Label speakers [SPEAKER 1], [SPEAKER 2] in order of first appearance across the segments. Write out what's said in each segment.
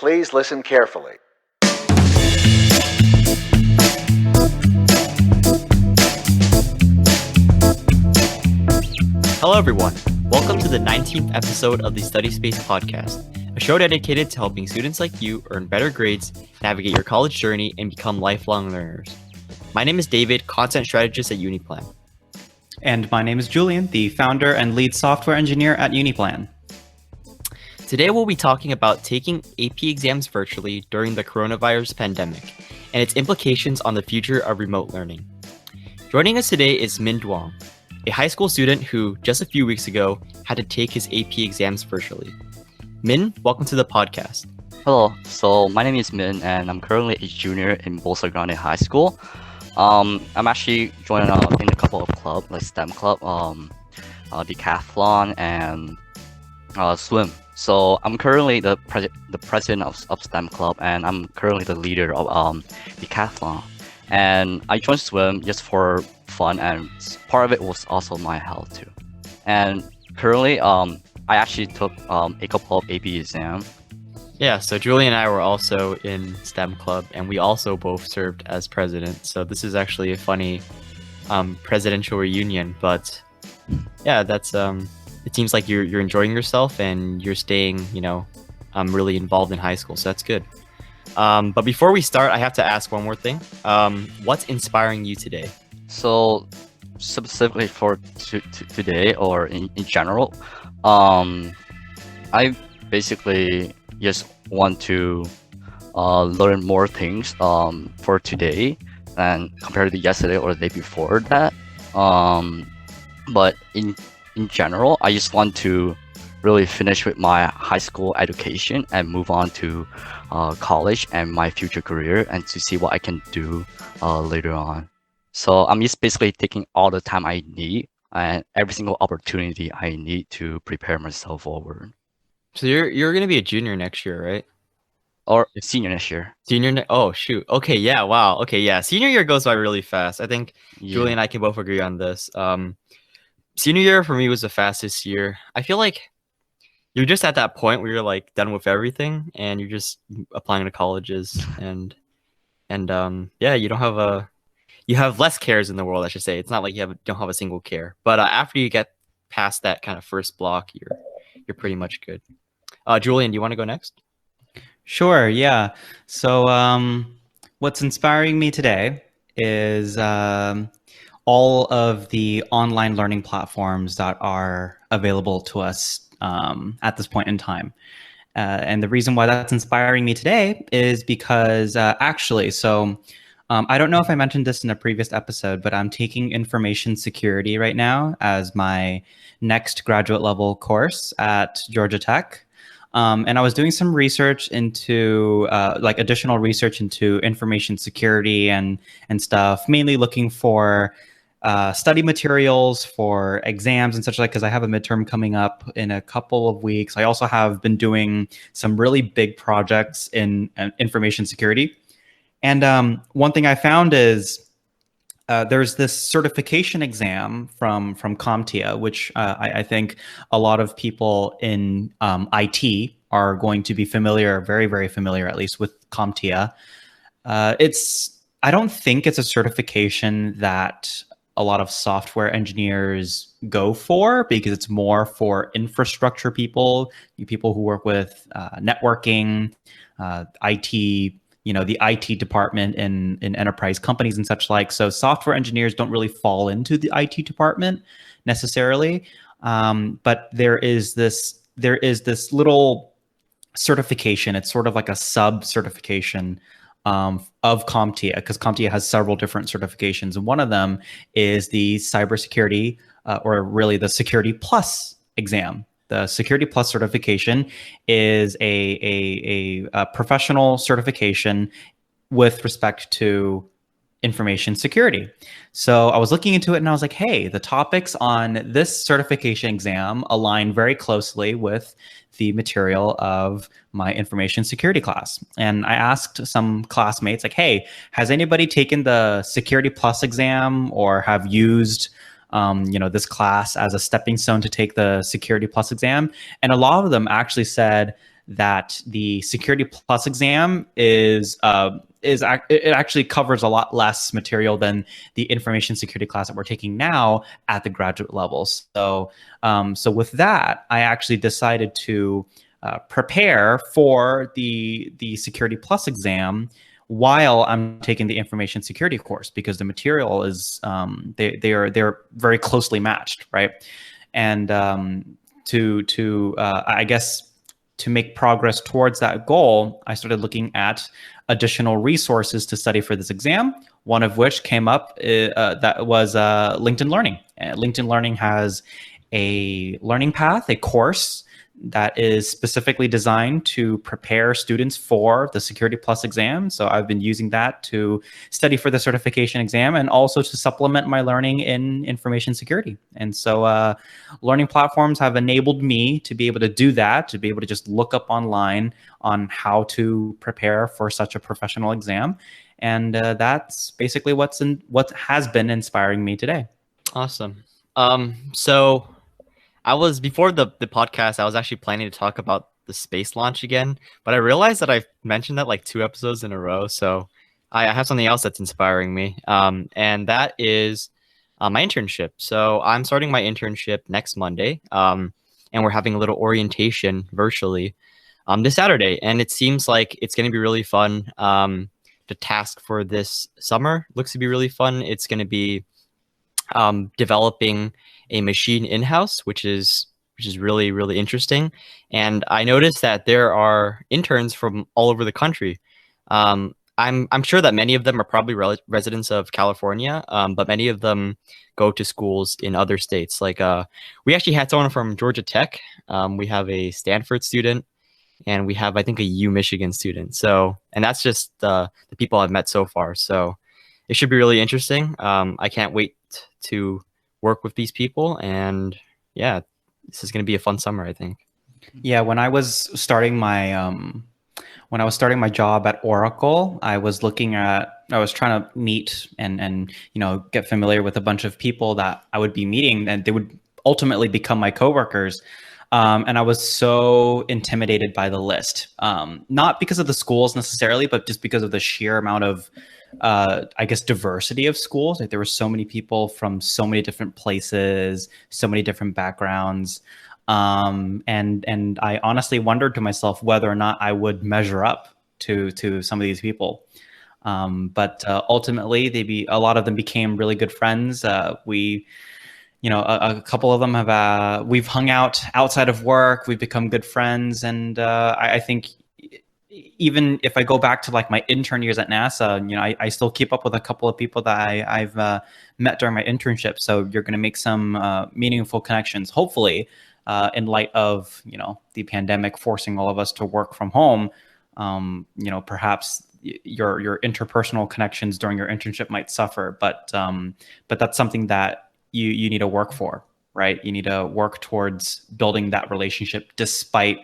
[SPEAKER 1] Please listen carefully.
[SPEAKER 2] Hello, everyone. Welcome to the 19th episode of the Study Space podcast, a show dedicated to helping students like you earn better grades, navigate your college journey, and become lifelong learners. My name is David, content strategist at Uniplan.
[SPEAKER 3] And my name is Julian, the founder and lead software engineer at Uniplan.
[SPEAKER 2] Today, we'll be talking about taking AP exams virtually during the coronavirus pandemic and its implications on the future of remote learning. Joining us today is Minh Duong, a high school student who, just a few weeks ago, had to take his AP exams virtually. Minh, welcome to the podcast.
[SPEAKER 4] Hello, so my name is Min, and I'm currently a junior in Bolsa Grande High School. I'm actually joining in a couple of clubs, like STEM club, decathlon, and swim. So I'm currently the president of STEM club, and I'm currently the leader of decathlon. And I joined swim just for fun, and part of it was also my health too. And currently, I actually took a couple of AP exams.
[SPEAKER 2] Yeah, so Julian and I were also in STEM club, and we also both served as president. So this is actually a funny presidential reunion. But yeah, that's it seems like you're enjoying yourself and you're staying, really involved in high school. So that's good. But before we start, I have to ask one more thing. What's inspiring you today?
[SPEAKER 4] So specifically for today or in general, I basically just want to learn more things for today and compared to yesterday or the day before that. But in general, I just want to really finish with my high school education and move on to college and my future career, and to see what I can do later on. So I'm just basically taking all the time I need and every single opportunity I need to prepare myself forward.
[SPEAKER 2] So you're gonna be a junior next year, right?
[SPEAKER 4] Or senior next year.
[SPEAKER 2] Oh shoot. Okay, yeah, wow. Okay, yeah. Senior year goes by really fast. I think Julie and I can both agree on this. Senior year for me was the fastest year. I feel like you're just at that point where you're like done with everything and you're just applying to colleges and yeah, you have less cares in the world, I should say. It's not like don't have a single care. But after you get past that kind of first block, you're pretty much good. Julian, do you want to go next?
[SPEAKER 3] Sure, yeah. So what's inspiring me today is all of the online learning platforms that are available to us at this point in time. And the reason why that's inspiring me today is because I don't know if I mentioned this in a previous episode, but I'm taking information security right now as my next graduate level course at Georgia Tech. And I was doing some research into additional research into information security and stuff, mainly looking for study materials for exams and such like, because I have a midterm coming up in a couple of weeks. I also have been doing some really big projects in information security. And one thing I found is there's this certification exam from CompTIA, which I think a lot of people in IT are going to be familiar, very, very familiar, at least with CompTIA. I don't think it's a certification that a lot of software engineers go for, because it's more for infrastructure people, people who work with networking, IT, the IT department in enterprise companies and such like. So software engineers don't really fall into the IT department necessarily. But there is this little certification. It's sort of like a sub certification of CompTIA, because CompTIA has several different certifications. And one of them is the cybersecurity, or really the Security Plus exam. The Security Plus certification is a professional certification with respect to information security. So I was looking into it and I was like, hey, the topics on this certification exam align very closely with the material of my information security class. And I asked some classmates, like, hey, has anybody taken the Security Plus exam or have used this class as a stepping stone to take the Security Plus exam? And a lot of them actually said that the Security Plus exam it actually covers a lot less material than the information security class that we're taking now at the graduate level. So with that, I actually decided to prepare for the Security Plus exam while I'm taking the information security course, because the material is they're very closely matched, right? And I guess to make progress towards that goal, I started looking at additional resources to study for this exam. One of which came up that was LinkedIn Learning. LinkedIn Learning has a learning path, a course that is specifically designed to prepare students for the Security Plus exam. So I've been using that to study for the certification exam and also to supplement my learning in information security. And so learning platforms have enabled me to be able to do that, to be able to just look up online on how to prepare for such a professional exam. And that's basically what has been inspiring me today.
[SPEAKER 2] Awesome. So I was before the podcast, I was actually planning to talk about the space launch again, but I realized that I've mentioned that like 2 episodes in a row. So I have something else that's inspiring me, and that is my internship. So I'm starting my internship next Monday, and we're having a little orientation virtually this Saturday, and it seems like it's going to be really fun. The task for this summer looks to be really fun. It's going to be developing a machine in-house, which is really, really interesting. And I noticed that there are interns from all over the country. I'm sure that many of them are probably residents of California, but many of them go to schools in other states. Like we actually had someone from Georgia Tech. We have a Stanford student, and we have, I think, a U Michigan student. So, and that's just the people I've met so far. So it should be really interesting. I can't wait to work with these people, and yeah, this is going to be a fun summer, I think.
[SPEAKER 3] Yeah, when I was starting my job at Oracle, I was trying to meet and get familiar with a bunch of people that I would be meeting, and they would ultimately become my coworkers. And I was so intimidated by the list, not because of the schools necessarily, but just because of the sheer amount of I guess diversity of schools. Like there were so many people from so many different places, so many different backgrounds. And I honestly wondered to myself whether or not I would measure up to some of these people. But ultimately a lot of them became really good friends. A couple of them we've hung out outside of work, we've become good friends. And I think even if I go back to like my intern years at NASA, I still keep up with a couple of people that I've met during my internship. So you're going to make some meaningful connections, hopefully, in light of, the pandemic forcing all of us to work from home. Perhaps your interpersonal connections during your internship might suffer, but that's something that you need to work for, right? You need to work towards building that relationship despite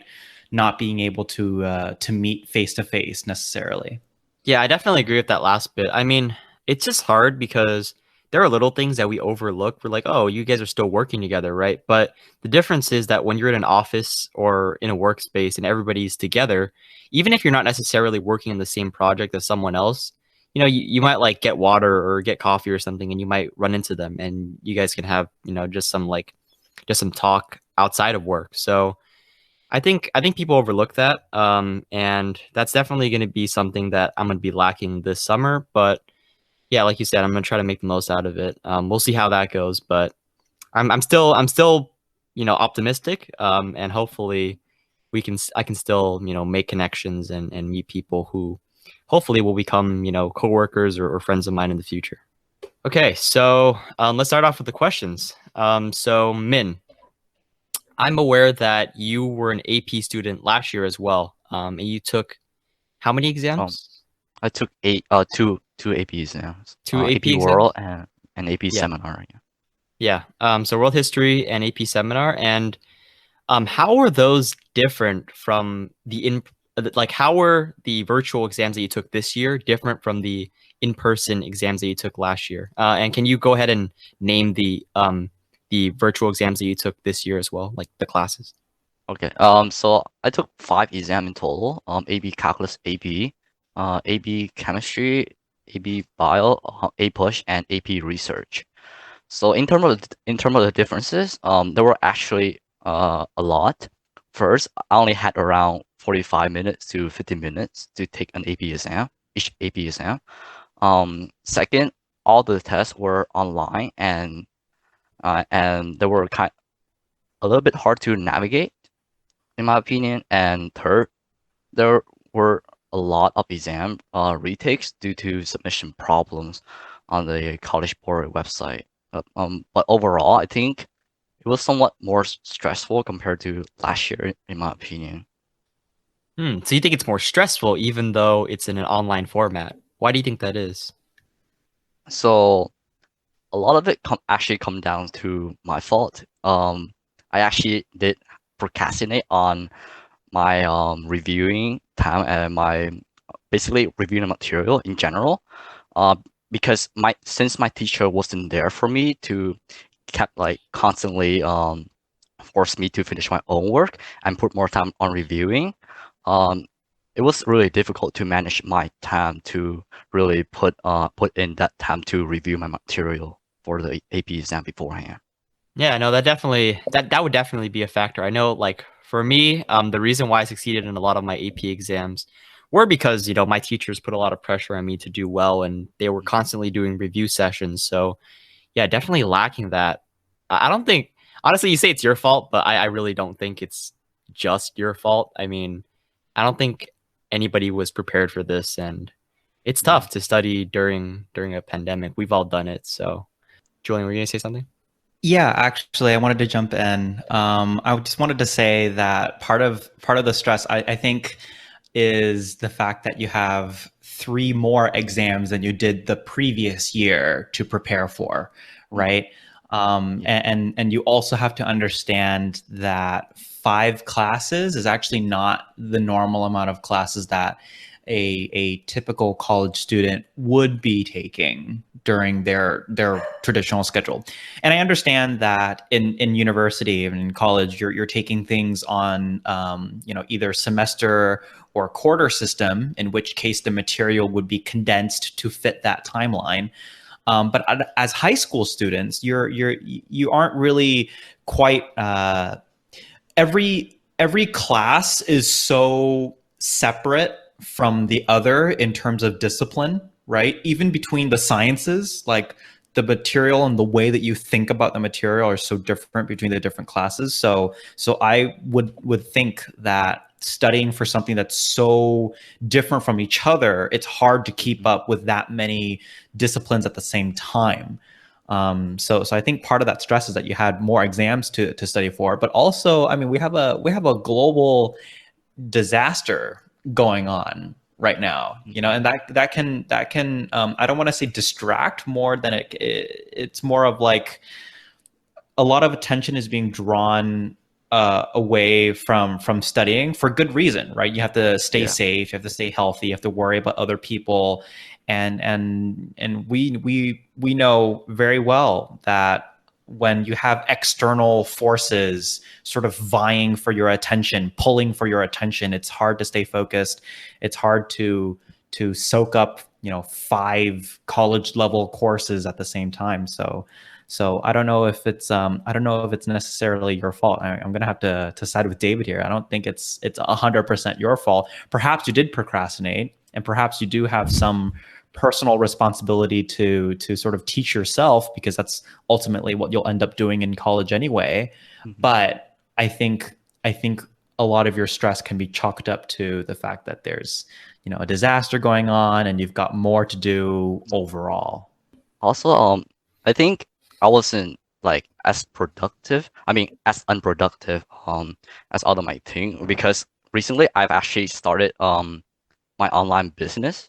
[SPEAKER 3] not being able to meet face to face necessarily.
[SPEAKER 2] Yeah, I definitely agree with that last bit. I mean, it's just hard because there are little things that we overlook. We're like, oh, you guys are still working together, right? But the difference is that when you're in an office or in a workspace and everybody's together, even if you're not necessarily working on the same project as someone else, you might like get water or get coffee or something, and you might run into them, and you guys can have, just some talk outside of work. So I think people overlook that, and that's definitely going to be something that I'm going to be lacking this summer. But yeah, like you said, I'm going to try to make the most out of it. We'll see how that goes, but I'm still optimistic, and hopefully I can still make connections and meet people who hopefully will become coworkers or friends of mine in the future. Okay, so let's start off with the questions. So Min, I'm aware that you were an AP student last year as well, and you took how many exams?
[SPEAKER 4] I took two AP exams.
[SPEAKER 2] Two AP
[SPEAKER 4] AP World and AP
[SPEAKER 2] Yeah.
[SPEAKER 4] Seminar.
[SPEAKER 2] Yeah. So World History and AP Seminar, and how are those different from how were the virtual exams that you took this year different from the in-person exams that you took last year? And can you go ahead and name the virtual exams that you took this year as well, like the classes?
[SPEAKER 4] Okay. So I took 5 exams in total. AB Calculus, AB, AB Chemistry, AB Bio, A Push, and AP Research. So in terms of the differences, there were actually a lot. First, I only had around 45 minutes to 50 minutes to take an AP exam, each AP exam. Second, all the tests were online and they were a little bit hard to navigate, in my opinion. And third, there were a lot of exam retakes due to submission problems on the College Board website. But overall, I think it was somewhat more stressful compared to last year, in my opinion.
[SPEAKER 2] So you think it's more stressful even though it's in an online format? Why do you think that is?
[SPEAKER 4] So a lot of it actually come down to my fault. I actually did procrastinate on my reviewing time and my basically reviewing the material in general. Because since my teacher wasn't there for me to kept like constantly force me to finish my own work and put more time on reviewing. It was really difficult to manage my time to really put in that time to review my material for the AP exam beforehand.
[SPEAKER 2] Yeah, no, that would definitely be a factor. I know, like for me, the reason why I succeeded in a lot of my AP exams were because my teachers put a lot of pressure on me to do well, and they were constantly doing review sessions. So yeah, definitely lacking that. I don't think honestly, you say it's your fault, but I really don't think it's just your fault. I mean, I don't think anybody was prepared for this, and it's tough to study during a pandemic. We've all done it. So, Julian, were you gonna say something?
[SPEAKER 3] Yeah, actually, I wanted to jump in. I just wanted to say that part of the stress, I think, is the fact that you have 3 more exams than you did the previous year to prepare for, right? And you also have to understand that 5 classes is actually not the normal amount of classes that a typical college student would be taking during their traditional schedule. And I understand that in university and in college, you're taking things on either semester or quarter system, in which case the material would be condensed to fit that timeline. But as high school students, you aren't really quite every class is so separate from the other in terms of discipline, right? Even between the sciences, like the material and the way that you think about the material are so different between the different classes. So I would think that studying for something that's so different from each other, it's hard to keep up with that many disciplines at the same time. So I think part of that stress is that you had more exams to study for, but also, I mean, we have a global disaster going on right now, and that can I don't want to say distract more than it's more of like a lot of attention is being drawn away from studying for good reason, right? You have to stay safe, you have to stay healthy, you have to worry about other people, and we know very well that when you have external forces sort of vying for your attention, pulling for your attention, it's hard to stay focused. It's hard to soak up 5 college level courses at the same time. So I don't know if it's necessarily your fault. I'm gonna have to side with David here. I don't think it's 100% your fault. Perhaps you did procrastinate, and perhaps you do have some personal responsibility to sort of teach yourself, because that's ultimately what you'll end up doing in college anyway. But I think a lot of your stress can be chalked up to the fact that there's a disaster going on and you've got more to do overall.
[SPEAKER 4] Also, I think I wasn't like as productive. I mean, as unproductive as other might think, because recently I've actually started my online business.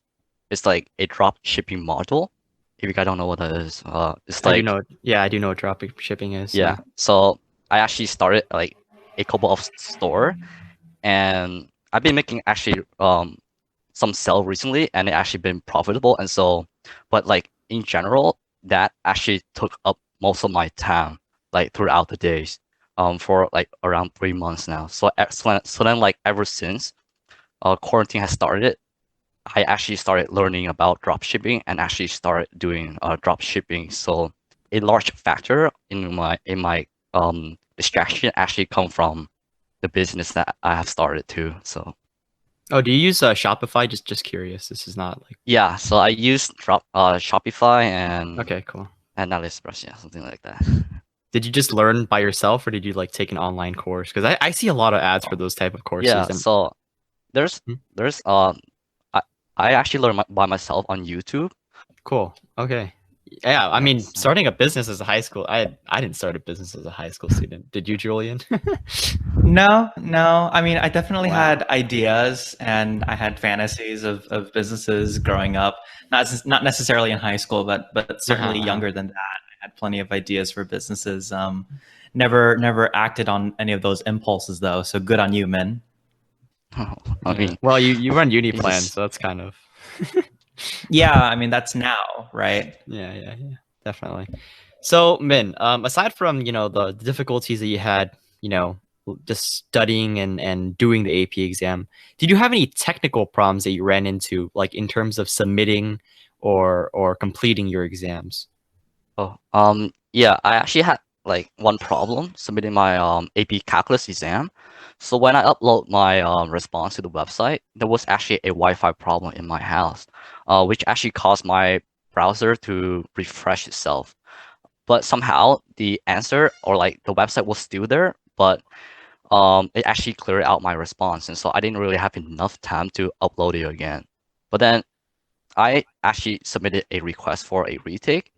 [SPEAKER 4] It's like a drop shipping model. If you guys don't know what that is, it's
[SPEAKER 2] I
[SPEAKER 4] like
[SPEAKER 2] do know. Yeah, I do know what drop shipping is.
[SPEAKER 4] yeah. So I actually started like a couple of store, and I've been making actually some sale recently, and it actually been profitable. And so, but like in general, that actually took up most of my time, like throughout the days. for like around 3 months now. So then like ever since quarantine has started, I actually started learning about drop shipping and actually started doing drop shipping. So a large factor in my distraction actually come from the business that I have started too. So
[SPEAKER 2] Oh, do you use Shopify? Just curious. This is not like.
[SPEAKER 4] yeah, so I use Shopify and
[SPEAKER 2] Okay, cool.
[SPEAKER 4] AliExpress, yeah, something like that.
[SPEAKER 2] Did you just learn by yourself, or did you like take an online course? Because I see a lot of ads for those type of courses.
[SPEAKER 4] Yeah,
[SPEAKER 2] And
[SPEAKER 4] so there's
[SPEAKER 2] Hmm?
[SPEAKER 4] there's I actually learned by myself on YouTube.
[SPEAKER 2] Cool. Okay. Yeah, I
[SPEAKER 4] Yeah,
[SPEAKER 2] mean,
[SPEAKER 4] so-
[SPEAKER 2] starting a business as a high school, I didn't start a business as a high school student. Did you, Julian?
[SPEAKER 3] No, no. I mean, I definitely
[SPEAKER 2] Wow.
[SPEAKER 3] had ideas and I had fantasies of businesses growing up. Not necessarily in high school, but certainly
[SPEAKER 2] Uh-huh.
[SPEAKER 3] younger than that. I had plenty of ideas for businesses. Never acted on any of those impulses though. So good on you, Min.
[SPEAKER 4] I
[SPEAKER 2] Yeah.
[SPEAKER 4] mean,
[SPEAKER 2] Well, you run uni
[SPEAKER 4] it's
[SPEAKER 2] plan,
[SPEAKER 4] just
[SPEAKER 2] so that's kind of.
[SPEAKER 3] Yeah, I mean that's now, right?
[SPEAKER 2] Yeah, definitely. So, Min, aside from the difficulties that you had, just studying and doing the AP exam, did you have any technical problems that you ran into, like in terms of submitting or completing your exams?
[SPEAKER 4] yeah, I actually had like one problem submitting my AP calculus exam. So when I upload my response to the website, there was actually a Wi-Fi problem in my house, which actually caused my browser to refresh itself. But somehow the answer or like the website was still there, but it actually cleared out my response, and so I didn't really have enough time to upload it again. But then I actually submitted a request for a retake,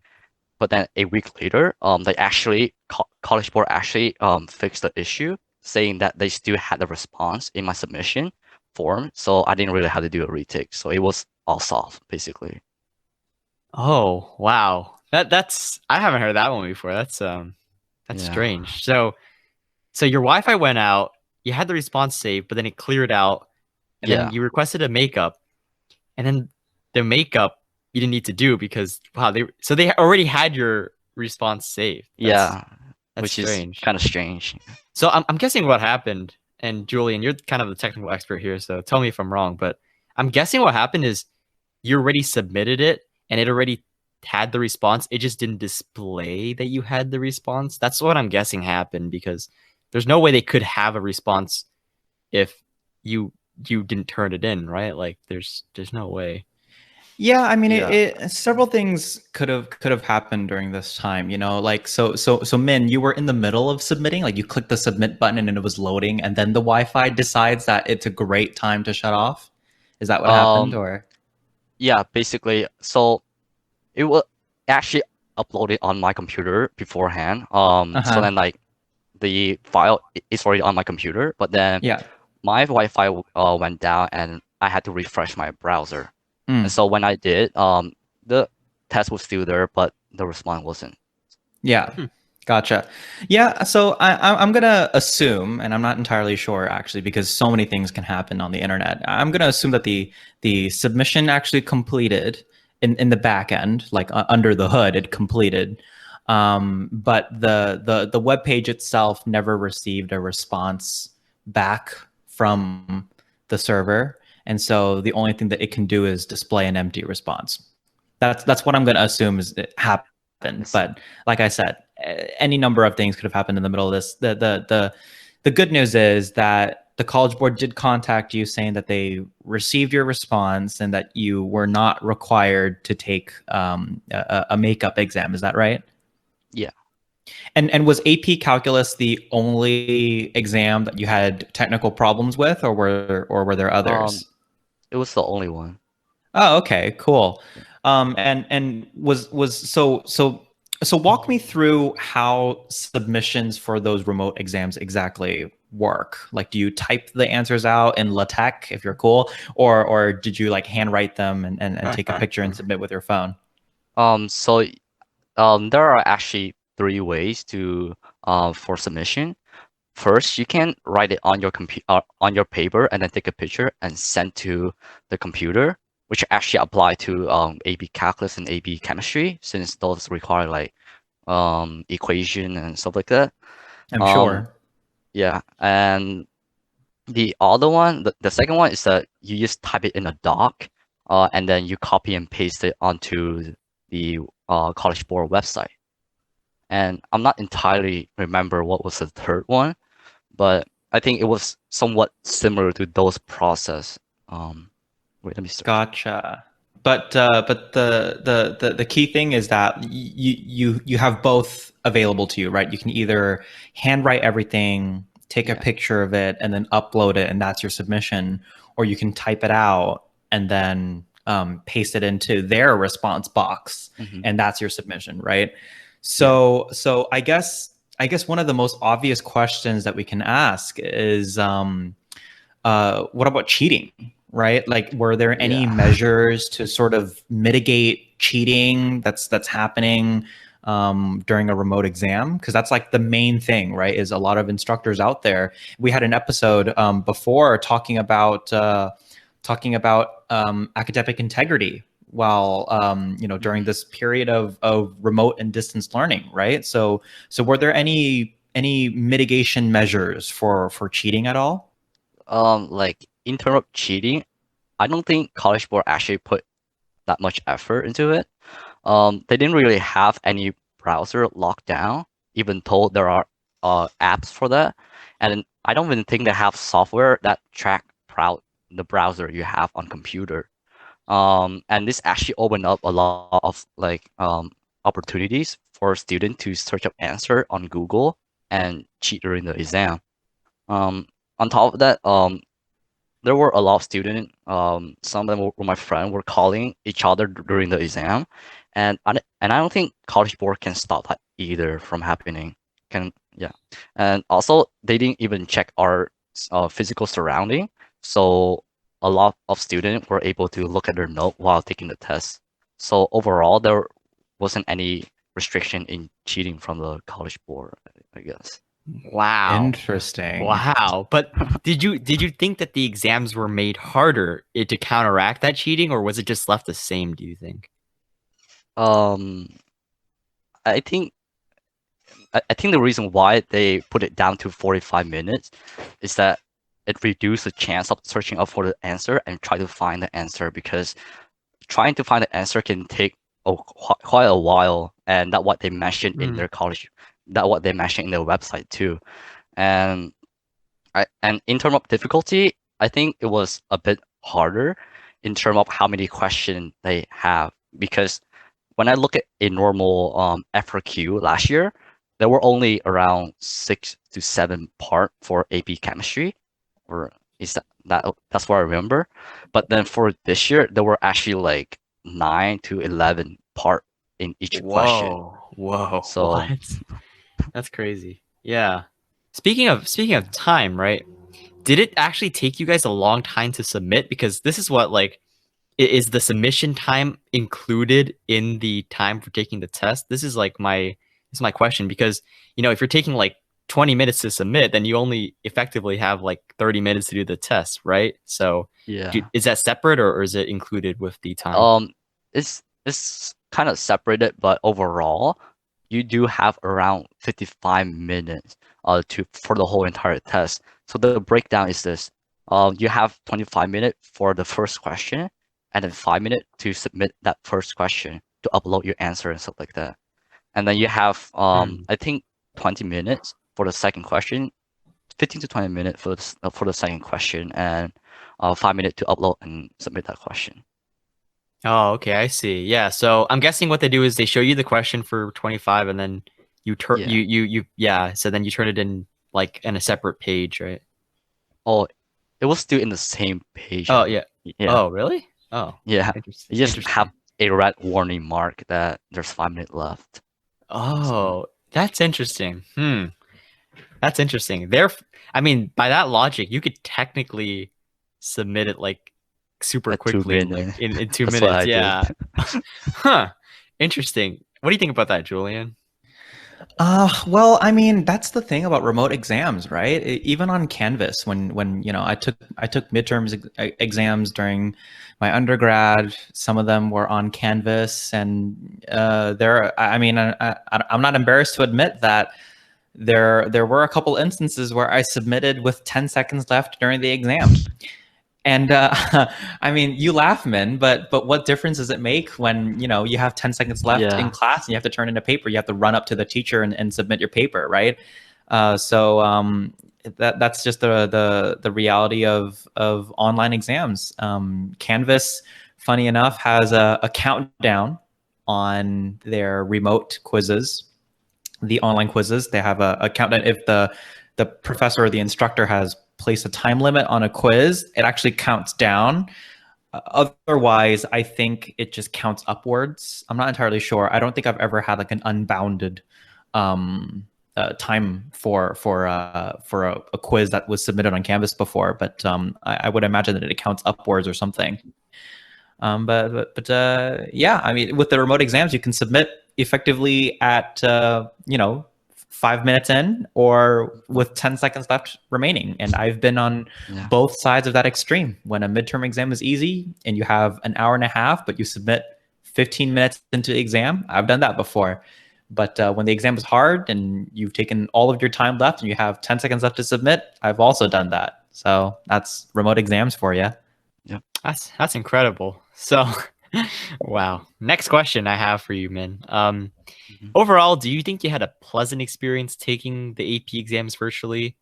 [SPEAKER 4] but then a week later, they actually College Board actually fixed the issue, saying that they still had the response in my submission form, so I didn't really have to do a retake. So it was all solved basically.
[SPEAKER 2] Oh, wow. That's I haven't heard that one before. That's
[SPEAKER 4] Yeah.
[SPEAKER 2] strange. So your Wi-Fi went out, you had the response saved, but then it cleared out, and then
[SPEAKER 4] Yeah.
[SPEAKER 2] you requested a makeup, and then the makeup you didn't need to do because wow, they already had your response saved.
[SPEAKER 4] Yeah.
[SPEAKER 2] That's
[SPEAKER 4] Which is
[SPEAKER 2] strange.
[SPEAKER 4] kind of strange.
[SPEAKER 2] So I'm guessing what happened, and Julian, you're kind of the technical expert here, so tell me if I'm wrong, but I'm guessing what happened is you already submitted it and it already had the response. It just didn't display that you had the response. That's what I'm guessing happened because there's no way they could have a response if you didn't turn it in, right? Like there's no way.
[SPEAKER 3] Yeah, I mean,
[SPEAKER 4] Yeah.
[SPEAKER 3] several things could have happened during this time. Like so, Min, you were in the middle of submitting, like you clicked the submit button and it was loading, and then the Wi-Fi decides that it's a great time to shut off. Is that what happened, or?
[SPEAKER 4] Yeah, basically. So it was actually uploaded on my computer beforehand. So
[SPEAKER 3] Uh-huh.
[SPEAKER 4] then like the file is already on my computer, but then
[SPEAKER 3] Yeah.
[SPEAKER 4] my Wi-Fi went down and I had to refresh my browser. And
[SPEAKER 3] Mm.
[SPEAKER 4] so when I did, the test was still there, but the response wasn't.
[SPEAKER 3] Yeah.
[SPEAKER 2] Hmm.
[SPEAKER 3] Gotcha. Yeah, so I'm gonna assume, and I'm not entirely sure actually, because so many things can happen on the internet. I'm gonna assume that the submission actually completed in the back end, like under the hood, it completed. But the web page itself never received a response back from the server, and so the only thing that it can do is display an empty response. That's what I'm gonna assume is it happened. But like I said, any number of things could have happened in the middle of this. The good news is that the College Board did contact you saying that they received your response and that you were not required to take a makeup exam. Is that right?
[SPEAKER 4] Yeah.
[SPEAKER 3] And was AP Calculus the only exam that you had technical problems with, or were there others?
[SPEAKER 4] It was the only one.
[SPEAKER 3] Oh, okay, cool. And was so walk me through how submissions for those remote exams exactly work. Like, do you type the answers out in LaTeX if you're cool, or did you like handwrite them and take a picture and submit with your phone?
[SPEAKER 4] So there are actually three ways to for submission. First, you can write it on your on your paper and then take a picture and send to the computer, which actually apply to AP Calculus and AP Chemistry, since those require like equation and stuff like that.
[SPEAKER 3] I'm sure.
[SPEAKER 4] Yeah, and the other one, the second one is that you just type it in a doc, and then you copy and paste it onto the College Board website. And I'm not entirely remember what was the third one, but I think it was somewhat similar to those process. Wait, let me search.
[SPEAKER 3] Gotcha. But the key thing is that you have both available to you, right? You can either handwrite everything, take a picture of it, and then upload it, and that's your submission, or you can type it out and then paste it into their response box, and that's your submission, right? So I guess one of the most obvious questions that we can ask is what about cheating, right? Like, were there any measures to sort of mitigate cheating that's happening during a remote exam? Because that's like the main thing, right? Is a lot of instructors out there. We had an episode before talking about academic integrity while during this period of remote and distance learning, right? So were there any mitigation measures for cheating at all?
[SPEAKER 4] Like in terms of cheating, I don't think College Board actually put that much effort into it. They didn't really have any browser lockdown, even though there are apps for that. And I don't even think they have software that track the browser you have on computer. And this actually opened up a lot of opportunities for students to search up answer on Google and cheat during the exam. On top of that, there were a lot of students. Some of them were my friend were calling each other during the exam, and I don't think College Board can stop that either from happening. And also they didn't even check our physical surrounding, so a lot of students were able to look at their note while taking the test. So overall, there wasn't any restriction in cheating from the College Board, I guess.
[SPEAKER 2] Wow.
[SPEAKER 3] Interesting.
[SPEAKER 2] Wow. But did you think that the exams were made harder to counteract that cheating, or was it just left the same, do you think?
[SPEAKER 4] I think the reason why they put it down to 45 minutes is that it reduced the chance of searching up for the answer and try to find the answer, because trying to find the answer can take quite a while, and that's what they mentioned in their college. That's what they mentioned in their website too. And in terms of difficulty, I think it was a bit harder in terms of how many questions they have, because when I look at a normal FRQ last year, there were only around 6 to 7 part for AP chemistry, or is that's what I remember. But then for this year, there were actually like 9 to 11 part in each question.
[SPEAKER 2] Whoa.
[SPEAKER 4] So
[SPEAKER 2] what? That's crazy. Yeah. Speaking of time, right? Did it actually take you guys a long time to submit? Because this is what, like, is the submission time included in the time for taking the test? This is my question, because if you're taking like 20 minutes to submit, then you only effectively have like 30 minutes to do the test, right? So is that separate, or is it included with the time?
[SPEAKER 4] It's kind of separated, but overall you do have around 55 minutes for the whole entire test. So the breakdown is this: you have 25 minutes for the first question, and then 5 minutes to submit that first question, to upload your answer and stuff like that. And then you have I think 20 minutes for the second question, 15 to 20 minutes for the second question, and 5 minutes to upload and submit that question.
[SPEAKER 2] Oh, okay, I see. Yeah, so I'm guessing what they do is they show you the question for 25, and then you turn so then you turn it in like in a separate page, right?
[SPEAKER 4] Oh, it was still in the same page.
[SPEAKER 2] Oh, yeah.
[SPEAKER 4] Yeah.
[SPEAKER 2] Oh, really? Oh,
[SPEAKER 4] yeah.
[SPEAKER 2] interesting.
[SPEAKER 4] You just have a red warning mark that there's 5 minutes left.
[SPEAKER 2] Oh, that's interesting. That's interesting. I mean, by that logic, you could technically submit it like super quickly, like in 2 minutes. Yeah. Huh. Interesting. What do you think about that, Julian?
[SPEAKER 3] Well, I mean, that's the thing about remote exams, right? Even on Canvas, when I took midterms exams during my undergrad, some of them were on Canvas, and I'm not embarrassed to admit that there were a couple instances where I submitted with 10 seconds left during the exam. And I mean, you laugh, Min, but what difference does it make when you have 10 seconds left in class and you have to turn in a paper? You have to run up to the teacher and submit your paper, right? That's just the reality of online exams. Canvas, funny enough, has a countdown on their remote quizzes, the online quizzes. They have a countdown. If the professor or the instructor has placed a time limit on a quiz, it actually counts down. Otherwise, I think it just counts upwards. I'm not entirely sure. I don't think I've ever had like an unbounded time for a quiz that was submitted on Canvas before, but I would imagine that it counts upwards or something. Yeah, I mean, with the remote exams, you can submit effectively at 5 minutes in or with 10 seconds left remaining. And I've been on both sides of that extreme. When a midterm exam is easy and you have an hour and a half, but you submit 15 minutes into the exam, I've done that before. But when the exam is hard and you've taken all of your time left and you have 10 seconds left to submit, I've also done that. So that's remote exams for you.
[SPEAKER 4] Yep.
[SPEAKER 2] That's incredible. So, wow. Next question I have for you, Min. Overall, do you think you had a pleasant experience taking the AP exams virtually?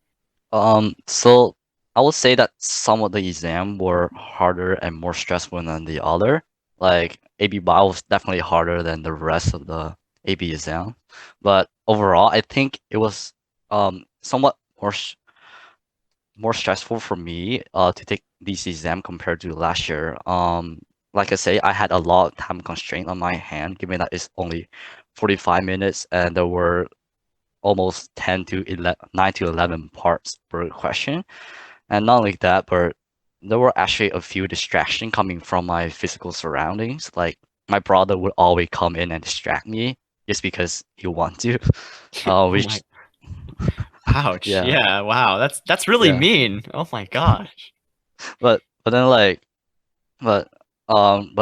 [SPEAKER 4] So I would say that some of the exams were harder and more stressful than the other. Like AP Bio was definitely harder than the rest of the AP exam. But overall, I think it was somewhat more stressful for me to take this exam compared to last year. Like I say, I had a lot of time constraint on my hand, given that it's only 45 minutes and there were almost 9 to 11 parts per question. And not only that, but there were actually a few distractions coming from my physical surroundings. Like my brother would always come in and distract me just because he wants to. Which
[SPEAKER 2] ouch. Yeah, wow. That's really mean. Oh my gosh.
[SPEAKER 4] But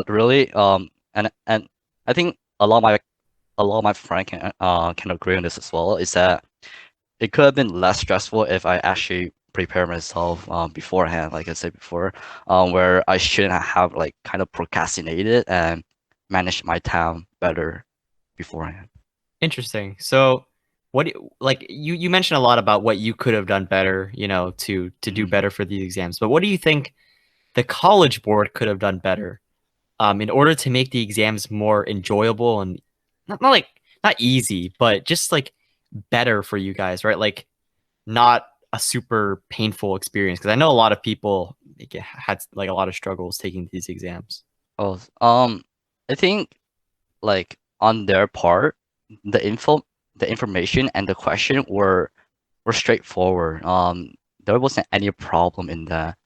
[SPEAKER 4] really and I think a lot of my friends can agree on this as well, is that it could have been less stressful if I actually prepare myself beforehand, like I said before, where I shouldn't have like kind of procrastinated and managed my time better beforehand.
[SPEAKER 2] Interesting. So what you mentioned a lot about what you could have done better, to do better for these exams. But what do you think the College Board could have done better in order to make the exams more enjoyable and not easy, but just like better for you guys, right? Like not a super painful experience, because I know a lot of people had like a lot of struggles taking these exams.
[SPEAKER 4] Oh, I think like on their part, the information and the question were straightforward. There wasn't any problem in that.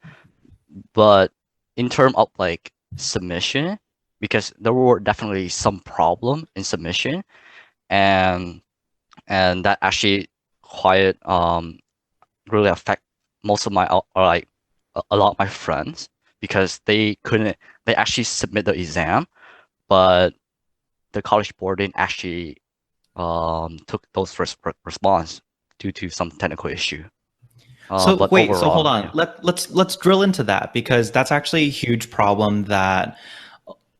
[SPEAKER 4] But in terms of like submission, because there were definitely some problem in submission, and that actually quite really affect most of my or like a lot of my friends, because they actually submit the exam, but the College Board didn't actually took those response due to some technical issue.
[SPEAKER 3] So
[SPEAKER 4] But
[SPEAKER 3] wait,
[SPEAKER 4] overall,
[SPEAKER 3] so hold on. Let's drill into that, because that's actually a huge problem that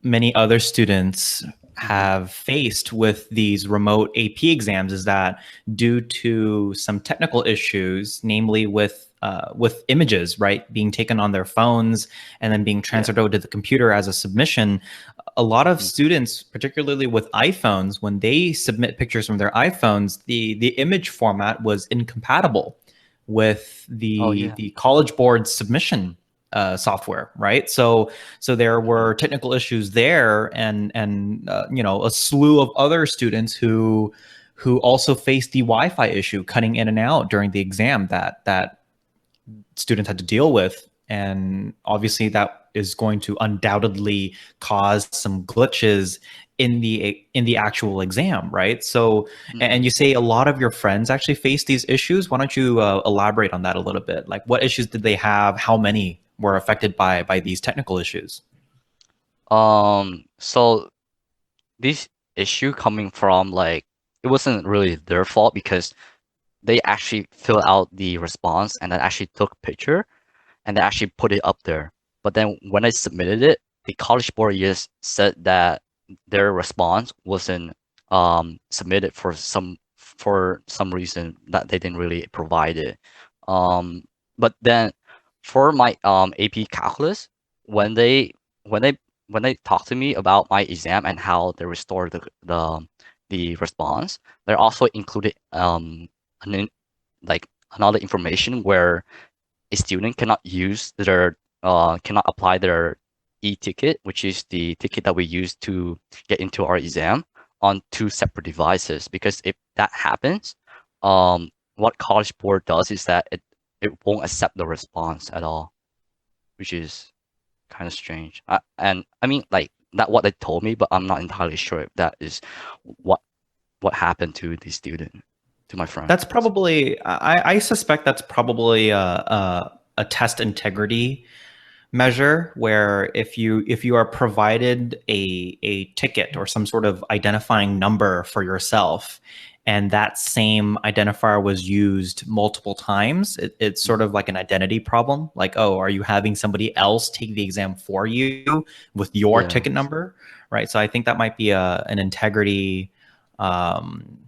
[SPEAKER 3] many other students have faced with these remote AP exams, is that due to some technical issues, namely with images, right, being taken on their phones and then being transferred over to the computer as a submission, a lot of students, particularly with iPhones, when they submit pictures from their iPhones, the image format was incompatible with the College Board submission software, right? So there were technical issues there, and a slew of other students who also faced the Wi-Fi issue cutting in and out during the exam that students had to deal with. And obviously that is going to undoubtedly cause some glitches in the actual exam, right? So, and you say a lot of your friends actually face these issues. Why don't you elaborate on that a little bit? Like, what issues did they have? How many were affected by these technical issues?
[SPEAKER 4] So this issue coming from, like, it wasn't really their fault, because they actually fill out the response and then actually took a picture and they actually put it up there. But then when I submitted it, the College Board just said that their response wasn't submitted for some reason that they didn't really provide it. Um, but then for my AP Calculus, when they when they when they talk to me about my exam and how they restore the response, they're also included an like another information where a student cannot use their cannot apply their e-ticket, which is the ticket that we use to get into our exam, on two separate devices. Because if that happens, what College Board does is that it won't accept the response at all, which is kind of strange. And I mean, like that what they told me, but I'm not entirely sure if that is what what happened to the student, to my friend.
[SPEAKER 3] That's probably, I suspect that's probably a test integrity measure, where if you are provided a ticket or some sort of identifying number for yourself, and that same identifier was used multiple times, it's sort of like an identity problem. Like, oh, are you having somebody else take the exam for you with your ticket number, right? So I think that might be an integrity, an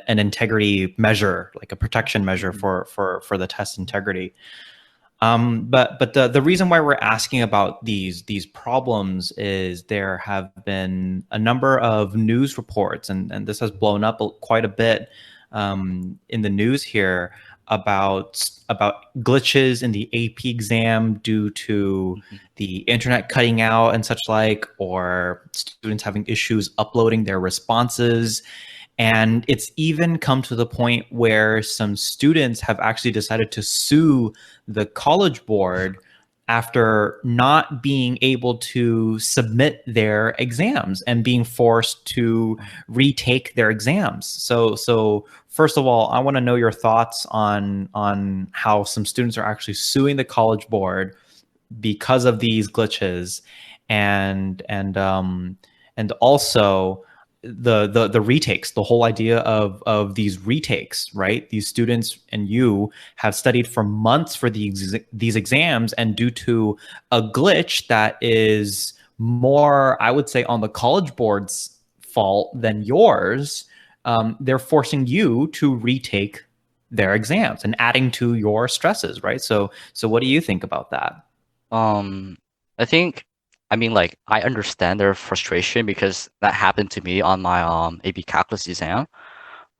[SPEAKER 3] integrity measure, like a protection measure for the test integrity. But the reason why we're asking about these problems is there have been a number of news reports, and this has blown up quite a bit in the news here about glitches in the AP exam due to the internet cutting out and such like, or students having issues uploading their responses. And it's even come to the point where some students have actually decided to sue the College Board after not being able to submit their exams and being forced to retake their exams. So first of all, I want to know your thoughts on how some students are actually suing the College Board because of these glitches, and also the retakes, the whole idea of these retakes, right? These students and you have studied for months for these exams, and due to a glitch that is more, I would say, on the College Board's fault than yours, they're forcing you to retake their exams and adding to your stresses, right? So what do you think about that?
[SPEAKER 4] I think, I mean, like, I understand their frustration because that happened to me on my AP Calculus exam.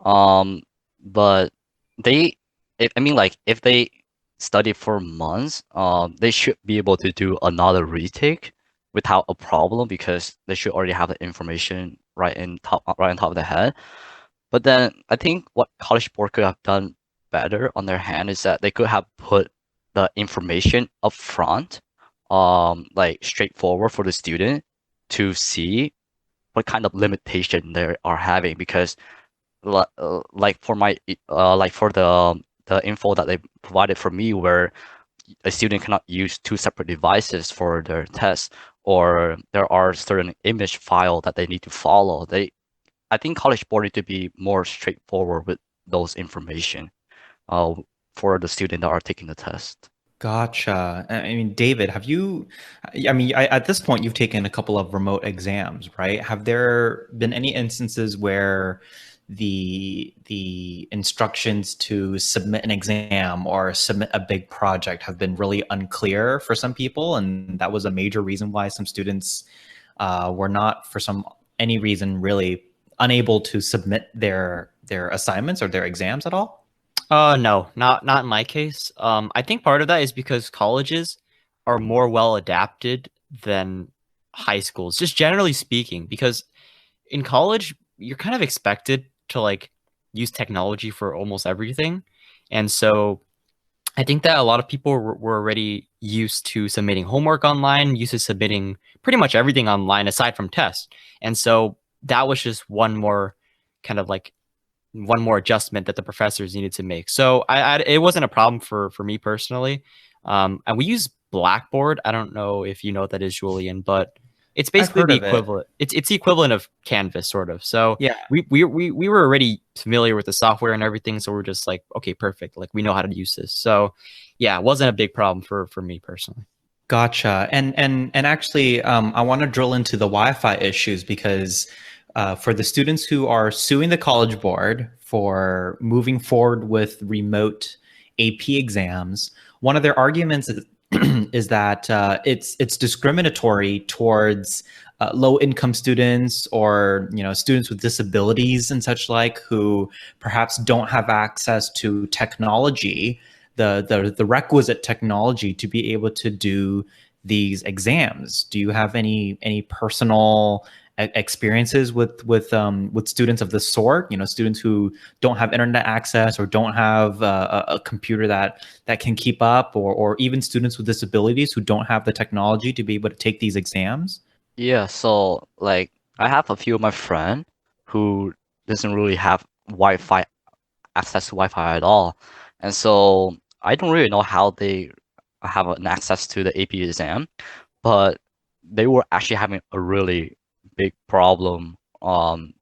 [SPEAKER 4] But they, I mean, like, if they study for months, they should be able to do another retake without a problem because they should already have the information right on top of the head. But then I think what College Board could have done better on their hand is that they could have put the information up front, like straightforward for the student to see what kind of limitation they are having. Because like for my like for the info that they provided for me, where a student cannot use two separate devices for their test, or there are certain image file that they need to follow. I think College Board need to be more straightforward with those information uh, for the student that are taking the test.
[SPEAKER 3] Gotcha. I mean, David, have you, I mean, at this point, you've taken a couple of remote exams, right? Have there been any instances where the instructions to submit an exam or submit a big project have been really unclear for some people, and that was a major reason why some students were not, for any reason, really unable to submit their assignments or their exams at all?
[SPEAKER 2] No, not in my case. I think part of that is because colleges are more well adapted than high schools, just generally speaking, because in college you're kind of expected to like use technology for almost everything. And so I think that a lot of people were already used to submitting homework online, used to submitting pretty much everything online aside from tests. And so that was just one more kind of like one more adjustment that the professors needed to make. So it wasn't a problem for me personally. And we use Blackboard. I don't know if you know what that is, Julian, but It's
[SPEAKER 3] I've
[SPEAKER 2] basically
[SPEAKER 3] heard
[SPEAKER 2] the
[SPEAKER 3] of it.
[SPEAKER 2] equivalent. It's the equivalent of Canvas, sort of. So
[SPEAKER 3] Yeah.
[SPEAKER 2] we were already familiar with the software and everything, so we're just like, okay, perfect. Like we know how to use this. So yeah, it wasn't a big problem for me personally.
[SPEAKER 3] Gotcha. And actually, I want to drill into the Wi-Fi issues because for the students who are suing the College Board for moving forward with remote AP exams, one of their arguments is, is that it's discriminatory towards low-income students or students with disabilities and such like who perhaps don't have access to technology, the requisite technology to be able to do these exams. Do you have any personal experiences with students of this sort? Students who don't have internet access or don't have a computer that can keep up, or even students with disabilities who don't have the technology to be able to take these exams?
[SPEAKER 4] Yeah, so like I have a few of my friend who doesn't really have Wi-Fi access to Wi-Fi at all, and so I don't really know how they have an access to the AP exam, but they were actually having a really big problem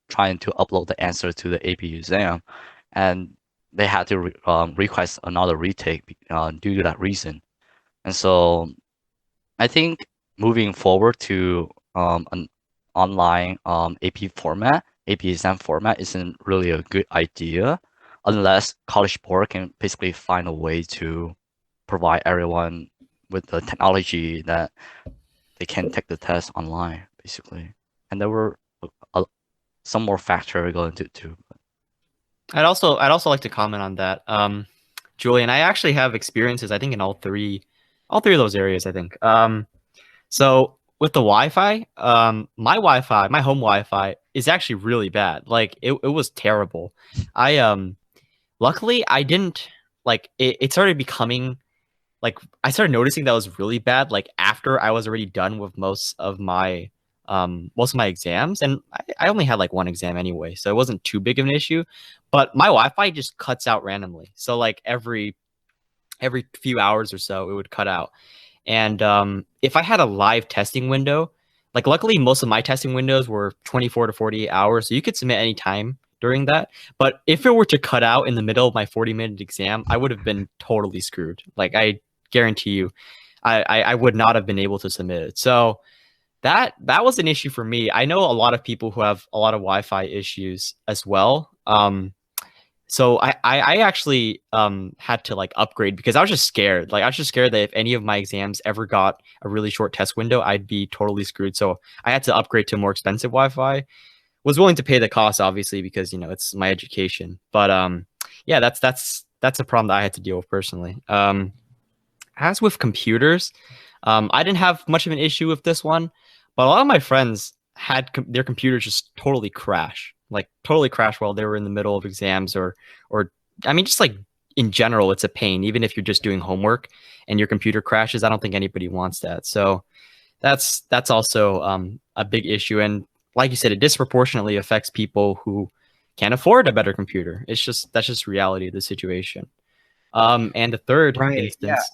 [SPEAKER 4] trying to upload the answer to the AP exam, and they had to request another retake due to that reason. And so I think moving forward to an online AP format, AP exam format isn't really a good idea unless College Board can basically find a way to provide everyone with the technology that they can take the test online, basically. And there were a, some more factor going to too.
[SPEAKER 2] I'd also like to comment on that. Julian, I actually have experiences, I think, in all three of those areas, I think. So with the Wi-Fi, my home Wi-Fi is actually really bad. Like it was terrible. I luckily I didn't like it started becoming like I started noticing that was really bad like after I was already done with most of my exams, and I only had like one exam anyway, so it wasn't too big of an issue. But my Wi-Fi just cuts out randomly. So like every few hours or so it would cut out. And if I had a live testing window, like luckily most of my testing windows were 24 to 48 hours, so you could submit any time during that. But if it were to cut out in the middle of my 40-minute exam, I would have been totally screwed. Like I guarantee you, I would not have been able to submit it. So that was an issue for me. I know a lot of people who have a lot of Wi-Fi issues as well. So I actually had to like upgrade because I was just scared. Like I was just scared that if any of my exams ever got a really short test window, I'd be totally screwed. So I had to upgrade to more expensive Wi-Fi. Was willing to pay the cost, obviously, because it's my education. But yeah, that's a problem that I had to deal with personally. As with computers, I didn't have much of an issue with this one, but a lot of my friends had their computers just totally crash, like totally crash while they were in the middle of exams, or I mean, just like in general, it's a pain. Even if you're just doing homework and your computer crashes, I don't think anybody wants that. So that's also a big issue, and like you said, it disproportionately affects people who can't afford a better computer. That's just reality of the situation. And the third
[SPEAKER 3] Right. Yeah.
[SPEAKER 2] instance,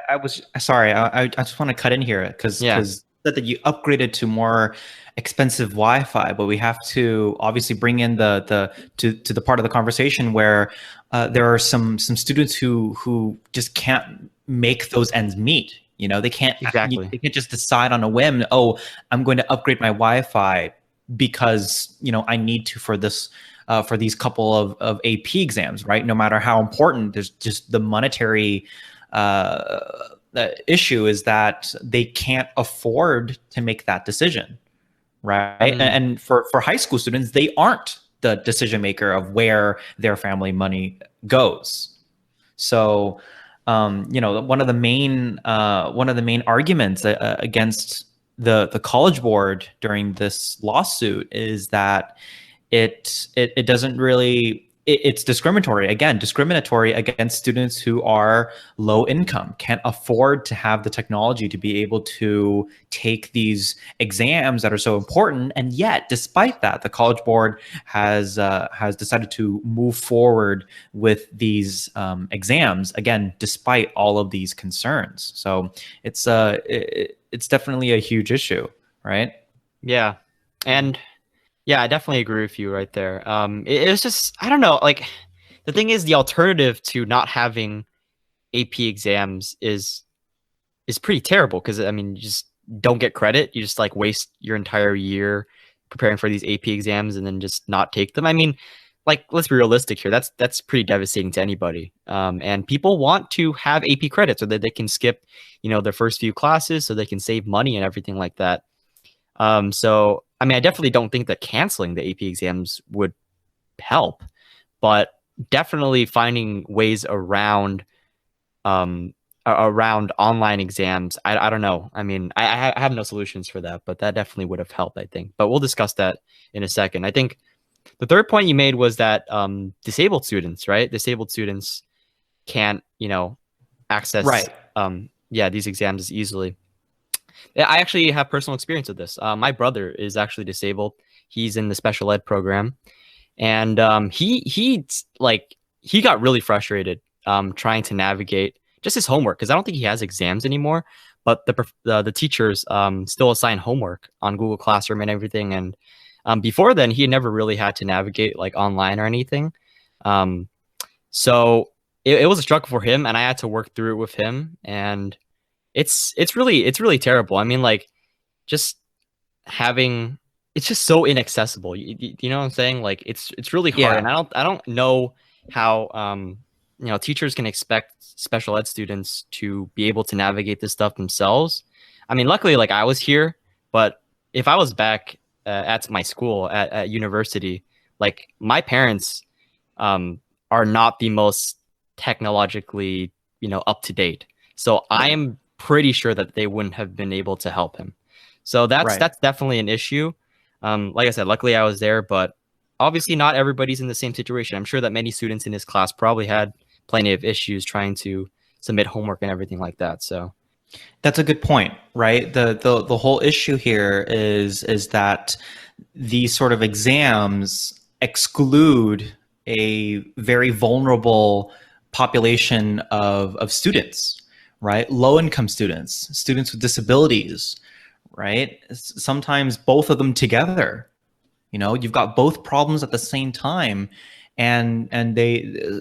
[SPEAKER 3] I was sorry. I just want to cut in here because
[SPEAKER 2] yeah,
[SPEAKER 3] said that you upgraded to more expensive Wi-Fi, but we have to obviously bring in to the part of the conversation where there are some students who just can't make those ends meet. They can't
[SPEAKER 2] exactly.
[SPEAKER 3] they can't just decide on a whim. Oh, I'm going to upgrade my Wi-Fi because I need to for this. For these couple of AP exams, right? No matter how important, there's just the monetary the issue is that they can't afford to make that decision, right? And for high school students, they aren't the decision maker of where their family money goes. So, one of the main arguments against the College Board during this lawsuit is that it doesn't really it's discriminatory against students who are low income, can't afford to have the technology to be able to take these exams that are so important. And yet, despite that, the College Board has decided to move forward with these exams again, despite all of these concerns. So it's definitely a huge issue, right?
[SPEAKER 2] Yeah. And yeah, I definitely agree with you right there. It was just, I don't know, like the thing is the alternative to not having AP exams is pretty terrible because I mean you just don't get credit. You just like waste your entire year preparing for these AP exams and then just not take them. I mean, like let's be realistic here. That's pretty devastating to anybody. And people want to have AP credit so that they can skip, their first few classes so they can save money and everything like that. So I mean, I definitely don't think that canceling the AP exams would help, but definitely finding ways around online exams. I don't know. I mean, I have no solutions for that, but that definitely would have helped, I think. But we'll discuss that in a second. I think the third point you made was that disabled students, right? Disabled students can't, access
[SPEAKER 3] Right.
[SPEAKER 2] these exams as easily. Yeah, I actually have personal experience with this. My brother is actually disabled. He's in the special ed program, and he got really frustrated trying to navigate just his homework because I don't think he has exams anymore. But the teachers still assign homework on Google Classroom and everything. And before then, he had never really had to navigate like online or anything. So it was a struggle for him, and I had to work through it with him. And it's really terrible. I mean, like just having it's just so inaccessible. You know what I'm saying? Like it's really hard,
[SPEAKER 3] Yeah.
[SPEAKER 2] and I don't know how teachers can expect special ed students to be able to navigate this stuff themselves. I mean, luckily, like I was here, but if I was back at my school at university, like my parents are not the most technologically up to date, so I am pretty sure that they wouldn't have been able to help him. So that's
[SPEAKER 3] Right.
[SPEAKER 2] that's definitely an issue. Like I said, luckily I was there, but obviously not everybody's in the same situation. I'm sure that many students in his class probably had plenty of issues trying to submit homework and everything like that. So
[SPEAKER 3] That's a good point, right? The whole issue here is that these sort of exams exclude a very vulnerable population of students, right? Low income students, students with disabilities, right? Sometimes both of them together. You've got both problems at the same time, and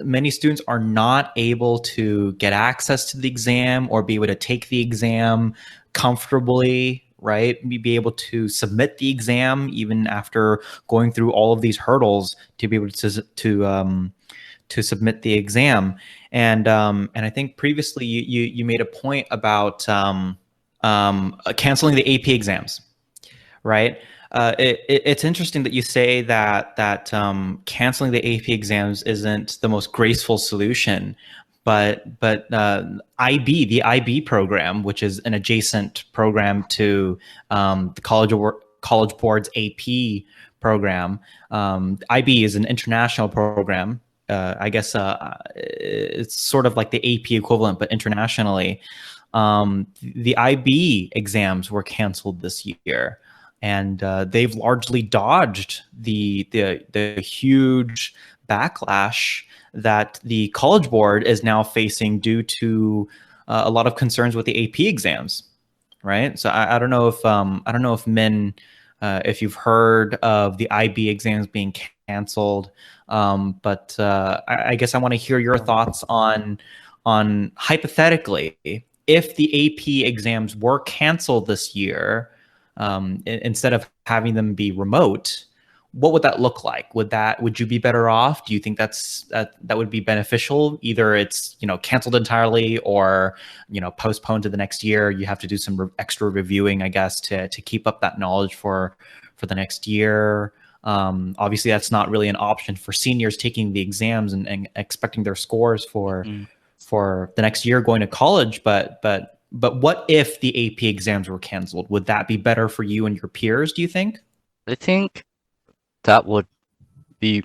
[SPEAKER 3] many students are not able to get access to the exam or be able to take the exam comfortably, right? Be able to submit the exam even after going through all of these hurdles to be able to submit the exam. And I think previously you made a point about canceling the AP exams, right? It's interesting that you say that canceling the AP exams isn't the most graceful solution, but the IB program, which is an adjacent program to the College Board's AP program. IB is an international program. I guess it's sort of like the AP equivalent, but internationally. The IB exams were canceled this year, and they've largely dodged the huge backlash that the College Board is now facing due to a lot of concerns with the AP exams, right? So I don't know if Min, if you've heard of the IB exams being canceled, but I guess I want to hear your thoughts on hypothetically, if the AP exams were canceled this year, instead of having them be remote, what would that look like? Would you be better off? Do you think that would be beneficial? Either it's canceled entirely, or postponed to the next year. You have to do some extra reviewing, I guess, to keep up that knowledge for the next year. Obviously, that's not really an option for seniors taking the exams and expecting their scores for the next year going to college. But what if the AP exams were canceled? Would that be better for you and your peers, do you think?
[SPEAKER 4] I think that would be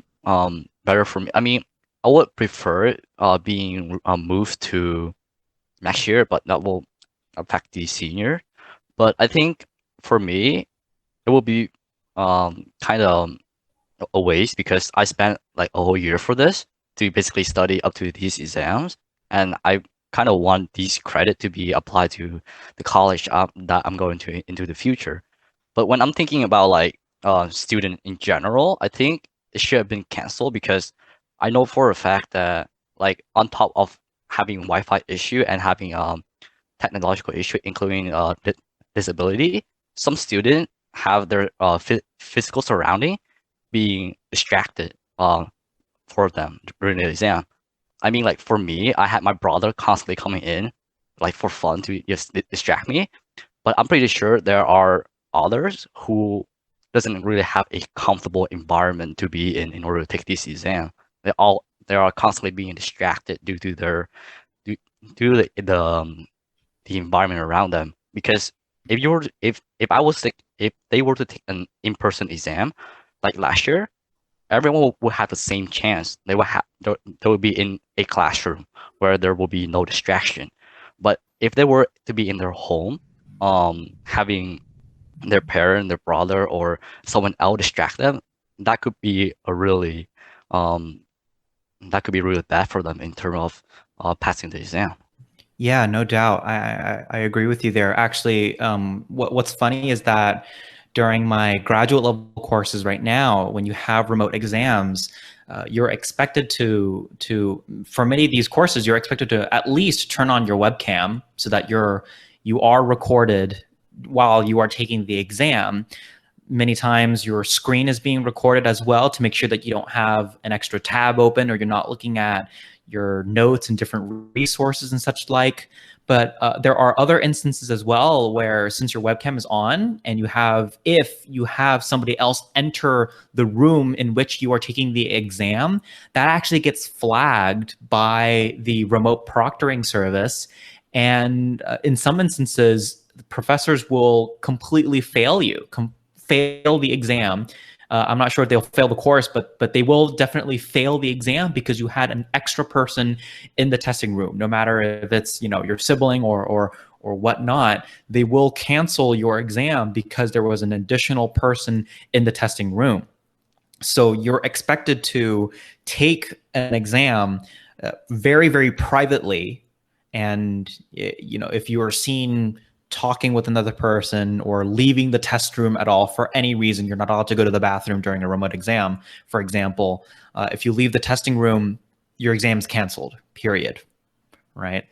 [SPEAKER 4] better for me. I mean, I would prefer it being moved to next year, but that will affect the senior. But I think for me, it will be kind of a waste because I spent like a whole year for this to basically study up to these exams, and I kind of want these credit to be applied to the college that I'm going to into the future. But when I'm thinking about like student in general, I think it should have been canceled because I know for a fact that like on top of having Wi-Fi issue and having technological issue, including disability, some students have their physical surrounding being distracted for them during the exam. I mean, like for me, I had my brother constantly coming in, like for fun to just distract me. But I'm pretty sure there are others who doesn't really have a comfortable environment to be in order to take this exam. They are constantly being distracted due to their due, due to the environment around them. Because if I was if they were to take an in-person exam like last year, everyone will have the same chance. They will be in a classroom where there will be no distraction. But if they were to be in their home, having their parent, their brother, or someone else distract them, that could be a really um, that could be really bad for them in terms of passing the exam.
[SPEAKER 3] Yeah, no doubt. I agree with you there. Actually, what's funny is that during my graduate level courses right now, when you have remote exams, you're expected for many of these courses, you're expected to at least turn on your webcam so that you are recorded while you are taking the exam. Many times your screen is being recorded as well to make sure that you don't have an extra tab open or you're not looking at your notes and different resources and such like. But there are other instances as well where since your webcam is on and if you have somebody else enter the room in which you are taking the exam, that actually gets flagged by the remote proctoring service. And in some instances, the professors will completely fail the exam. I'm not sure if they'll fail the course, but they will definitely fail the exam because you had an extra person in the testing room. No matter if it's your sibling or whatnot, they will cancel your exam because there was an additional person in the testing room. So you're expected to take an exam very, very privately, and if you are seen talking with another person or leaving the test room at all for any reason, you're not allowed to go to the bathroom during a remote exam, for example. If you leave the testing room, your exam's canceled, period, right?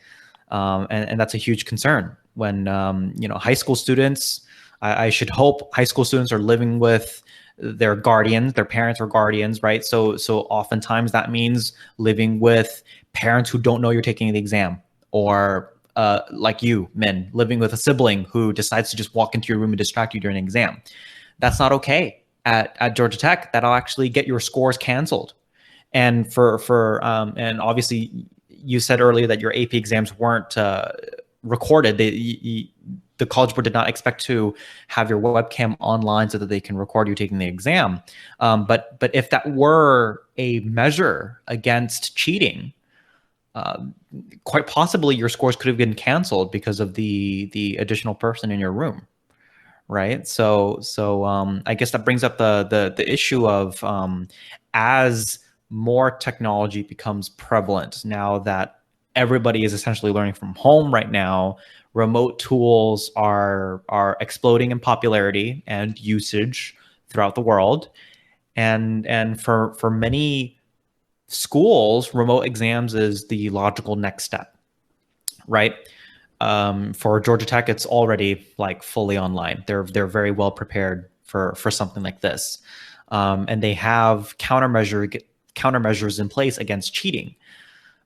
[SPEAKER 3] And that's a huge concern when, high school students, I should hope high school students are living with their guardians, their parents or guardians, right? So oftentimes that means living with parents who don't know you're taking the exam, or like you, Min, living with a sibling who decides to just walk into your room and distract you during an exam. That's not okay at Georgia Tech. That'll actually get your scores canceled. And and obviously you said earlier that your AP exams weren't recorded. The College Board did not expect to have your webcam online so that they can record you taking the exam. But if that were a measure against cheating, quite possibly your scores could have been canceled because of the additional person in your room, right? So I guess that brings up the issue of as more technology becomes prevalent now that everybody is essentially learning from home right now, remote tools are exploding in popularity and usage throughout the world, and for many schools, remote exams is the logical next step, right? For Georgia Tech, it's already like fully online. They're very well prepared for something like this, and they have countermeasures in place against cheating.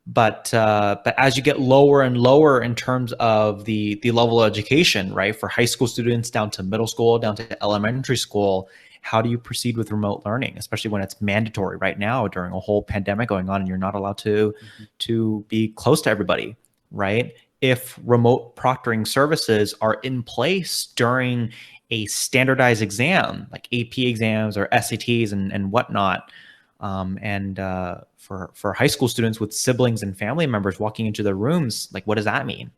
[SPEAKER 3] But as you get lower and lower in terms of the level of education, right, for high school students down to middle school, down to elementary school, how do you proceed with remote learning, especially when it's mandatory right now during a whole pandemic going on and you're not allowed to be close to everybody, right? If remote proctoring services are in place during a standardized exam, like AP exams or SATs and whatnot, for high school students with siblings and family members walking into their rooms, like what does that mean,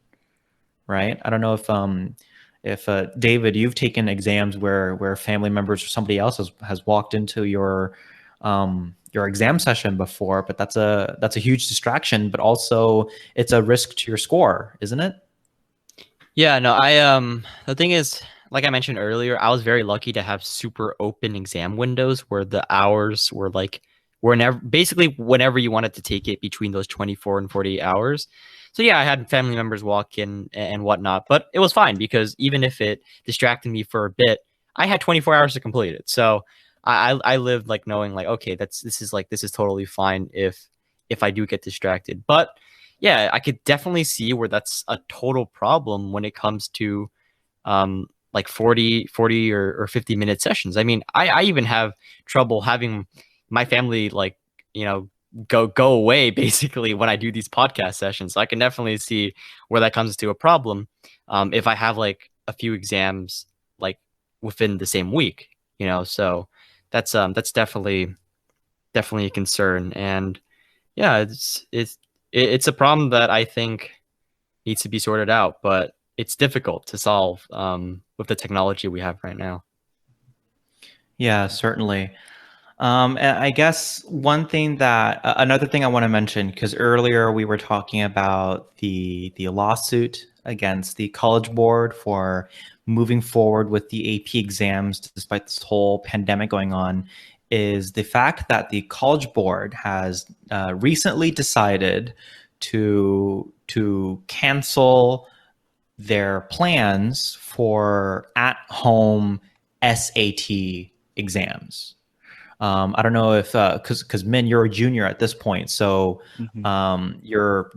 [SPEAKER 3] right? I don't know if David, you've taken exams where family members or somebody else has walked into your exam session before, but that's a huge distraction, but also it's a risk to your score, isn't it?
[SPEAKER 2] Yeah, no, the thing is, like I mentioned earlier, I was very lucky to have super open exam windows where the hours were like whenever you wanted to take it between those 24 and 48 hours. So yeah, I had family members walk in and whatnot, but it was fine because even if it distracted me for a bit, I had 24 hours to complete it. So I lived like knowing like, okay, this is totally fine if I do get distracted. But yeah, I could definitely see where that's a total problem when it comes to like 40 or 50-minute sessions. I mean, I even have trouble having my family like, go away basically when I do these podcast sessions. So I can definitely see where that comes to a problem if I have like a few exams like within the same week, so that's definitely a concern. And yeah, it's a problem that I think needs to be sorted out, but it's difficult to solve with the technology we have right now.
[SPEAKER 3] Yeah, certainly. And I guess another thing I want to mention, because earlier we were talking about the lawsuit against the College Board for moving forward with the AP exams despite this whole pandemic going on, is the fact that the College Board has recently decided to cancel their plans for at-home SAT exams. I don't know if because Min, you're a junior at this point, so you're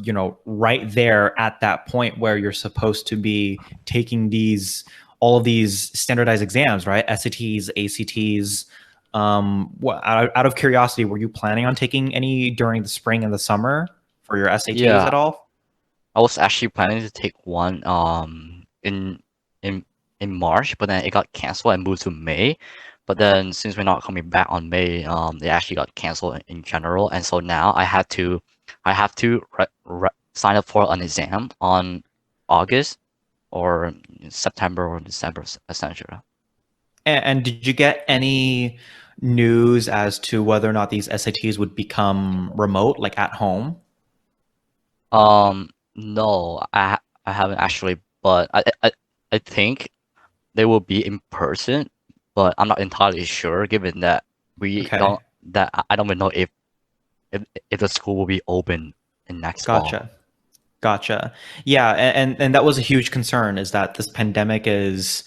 [SPEAKER 3] right there at that point where you're supposed to be taking all of these standardized exams, right? SATs, ACTs. Out of curiosity, were you planning on taking any during the spring and the summer for your SATs
[SPEAKER 4] Yeah,
[SPEAKER 3] at all?
[SPEAKER 4] I was actually planning to take one in March, but then it got canceled and moved to May. But then since we're not coming back on May, it actually got canceled in general, and so now I have to sign up for an exam on August or September or December, essentially.
[SPEAKER 3] And did you get any news as to whether or not these SATs would become remote, like at home?
[SPEAKER 4] No, I haven't actually, but I think they will be in person, but I'm not entirely sure, given that
[SPEAKER 3] Okay.
[SPEAKER 4] I don't even know if the school will be open in next fall.
[SPEAKER 3] Gotcha. Yeah, and that was a huge concern, is that this pandemic has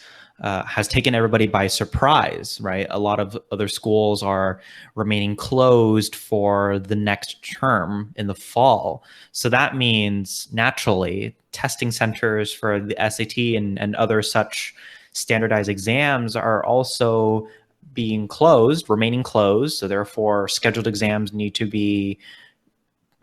[SPEAKER 3] taken everybody by surprise, right? A lot of other schools are remaining closed for the next term in the fall. So that means naturally testing centers for the SAT and other such standardized exams are also remaining closed. So therefore scheduled exams need to be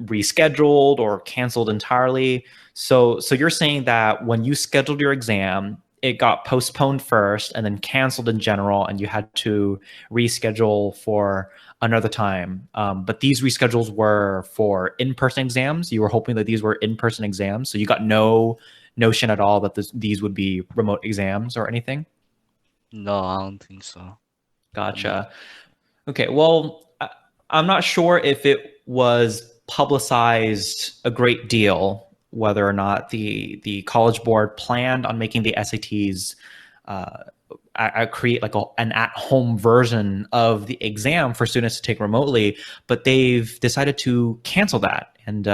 [SPEAKER 3] rescheduled or canceled entirely. So you're saying that when you scheduled your exam, it got postponed first and then canceled in general, and you had to reschedule for another time. But these reschedules were for in-person exams. You were hoping that these were in-person exams, so you got no notion at all that these would be remote exams or anything?
[SPEAKER 4] No, I don't think so.
[SPEAKER 3] Gotcha. Okay, well, I'm not sure if it was publicized a great deal whether or not the College Board planned on making the SATs create like an at-home version of the exam for students to take remotely, but they've decided to cancel that. And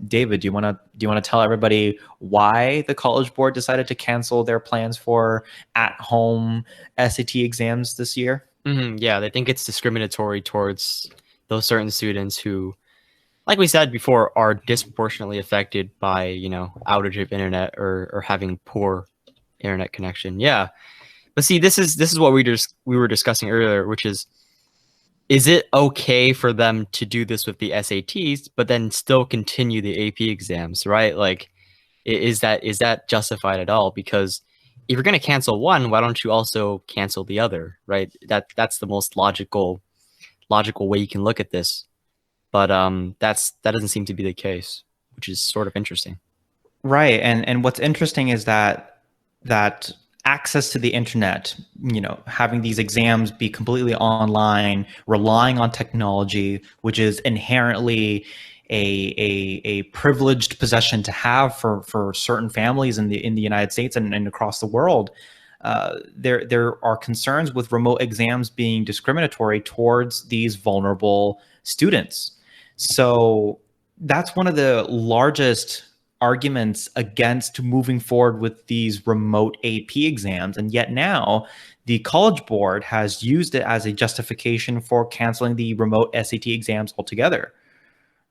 [SPEAKER 3] David, do you want to tell everybody why the College Board decided to cancel their plans for at-home SAT exams this year?
[SPEAKER 2] Yeah, they think it's discriminatory towards those certain students who, like we said before, are disproportionately affected by, outage of internet or having poor internet connection. Yeah. But see, this is what we were discussing earlier, which is it okay for them to do this with the SATs, but then still continue the AP exams, right? Like, is that justified at all? Because if you're going to cancel one, why don't you also cancel the other, right? That's the most logical way you can look at this. But that doesn't seem to be the case, which is sort of interesting.
[SPEAKER 3] Right. And what's interesting is that access to the internet, having these exams be completely online, relying on technology, which is inherently a privileged possession to have for certain families in the United States and across the world. there are concerns with remote exams being discriminatory towards these vulnerable students. So that's one of the largest arguments against moving forward with these remote AP exams. And yet now the College Board has used it as a justification for canceling the remote SAT exams altogether.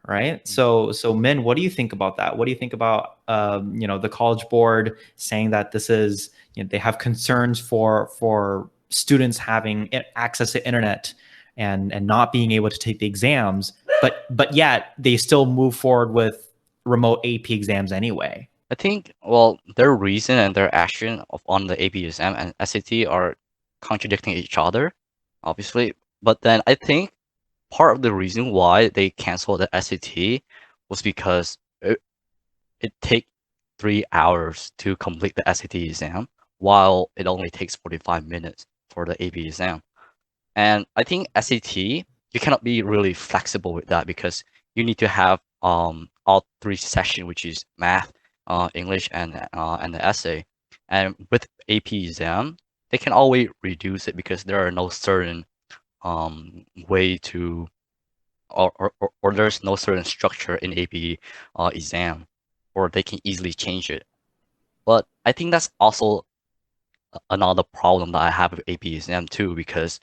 [SPEAKER 3] Right. So Min, what do you think about that? What do you think about the College Board saying that this is, they have concerns for students having access to internet and not being able to take the exams, but yet they still move forward with remote AP exams anyway?
[SPEAKER 4] I think, well, their reason and their action on the AP exam and SAT are contradicting each other, obviously. But then I think part of the reason why they canceled the SAT was because it takes 3 hours to complete the SAT exam, while it only takes 45 minutes for the AP exam. And I think SAT, you cannot be really flexible with that because you need to have all three sessions, which is math, English, and the essay. And with AP exam, they can always reduce it because there are no certain way to or there's no certain structure in AP exam, or they can easily change it. But I think that's also another problem that I have with AP exam too, because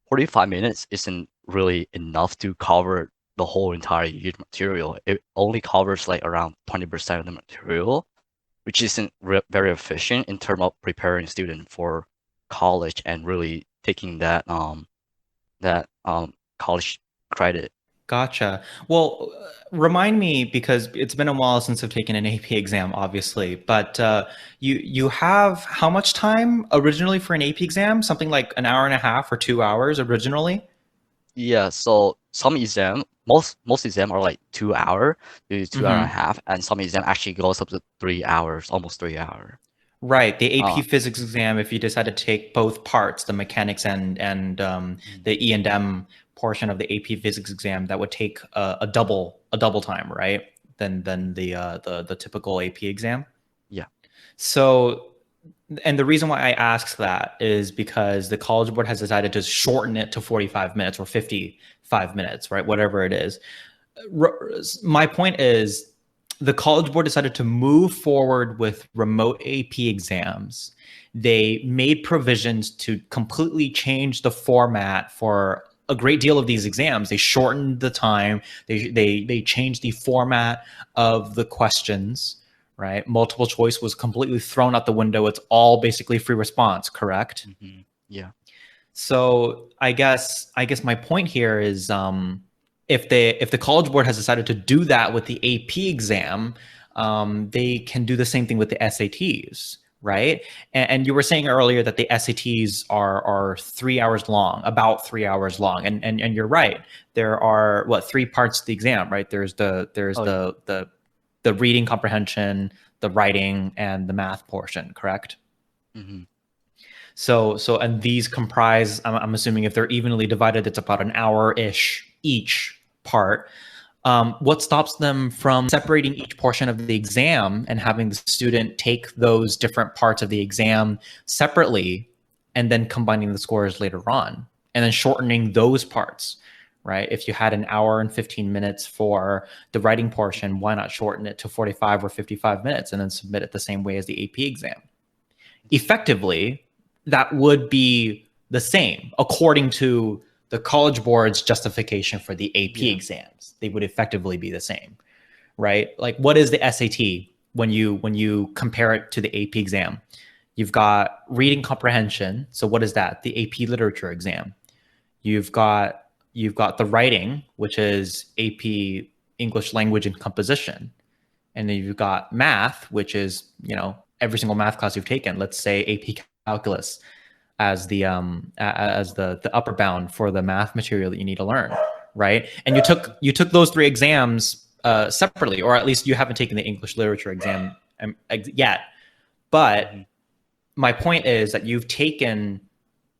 [SPEAKER 4] 45 minutes isn't really enough to cover the whole entire year material. It only covers like around 20% of the material, which isn't very efficient in terms of preparing student for college and really taking that college credit.
[SPEAKER 3] Gotcha. Well, remind me, because it's been a while since I've taken an AP exam, obviously. But you have how much time originally for an AP exam? Something like an hour and a half or 2 hours originally?
[SPEAKER 4] Yeah. So some exam, most exam are like 2 hour to 2 hour and a half, and some exam actually goes up to 3 hours, almost 3 hours.
[SPEAKER 3] Right. The AP
[SPEAKER 4] Uh,
[SPEAKER 3] physics exam, if you decide to take both parts, the mechanics and the E&M portion of the AP physics exam, that would take a double time, right? Than the typical AP exam.
[SPEAKER 4] yeah.
[SPEAKER 3] So, and the reason why I ask that is because the College Board has decided to shorten it to 45 minutes or 55 minutes, right? Whatever it is. My point is, the College Board decided to move forward with remote AP exams. They made provisions to completely change the format for a great deal of these exams. They shortened the time. They changed the format of the questions, right? Multiple choice was completely thrown out the window. It's all basically free response, correct?
[SPEAKER 4] Mm-hmm. Yeah.
[SPEAKER 3] So I guess my point here is, if the College Board has decided to do that with the AP exam, they can do the same thing with the SATs, right? And you were saying earlier that the SATs are 3 hours long, about 3 hours long, and you're right. There are three parts to the exam, right? There's the reading comprehension, the writing, and the math portion, correct?
[SPEAKER 4] Mm-hmm.
[SPEAKER 3] So and these comprise, I'm assuming if they're evenly divided, it's about an hour-ish each part. What stops them from separating each portion of the exam and having the student take those different parts of the exam separately and then combining the scores later on and then shortening those parts, right? If you had an hour and 15 minutes for the writing portion, why not shorten it to 45 or 55 minutes and then submit it the same way as the AP exam? Effectively, that would be the same according to the College Board's justification for the AP exams. They would effectively be the same, right? Like, what is the SAT when you compare it to the AP exam? You've got reading comprehension. So what is that? The AP literature exam. You've got the writing, which is AP English language and composition. And then you've got math, which is, every single math class you've taken. Let's say AP calculus as the upper bound for the math material that you need to learn, right? And you took those three exams separately, or at least you haven't taken the English literature exam yet. But my point is that you've taken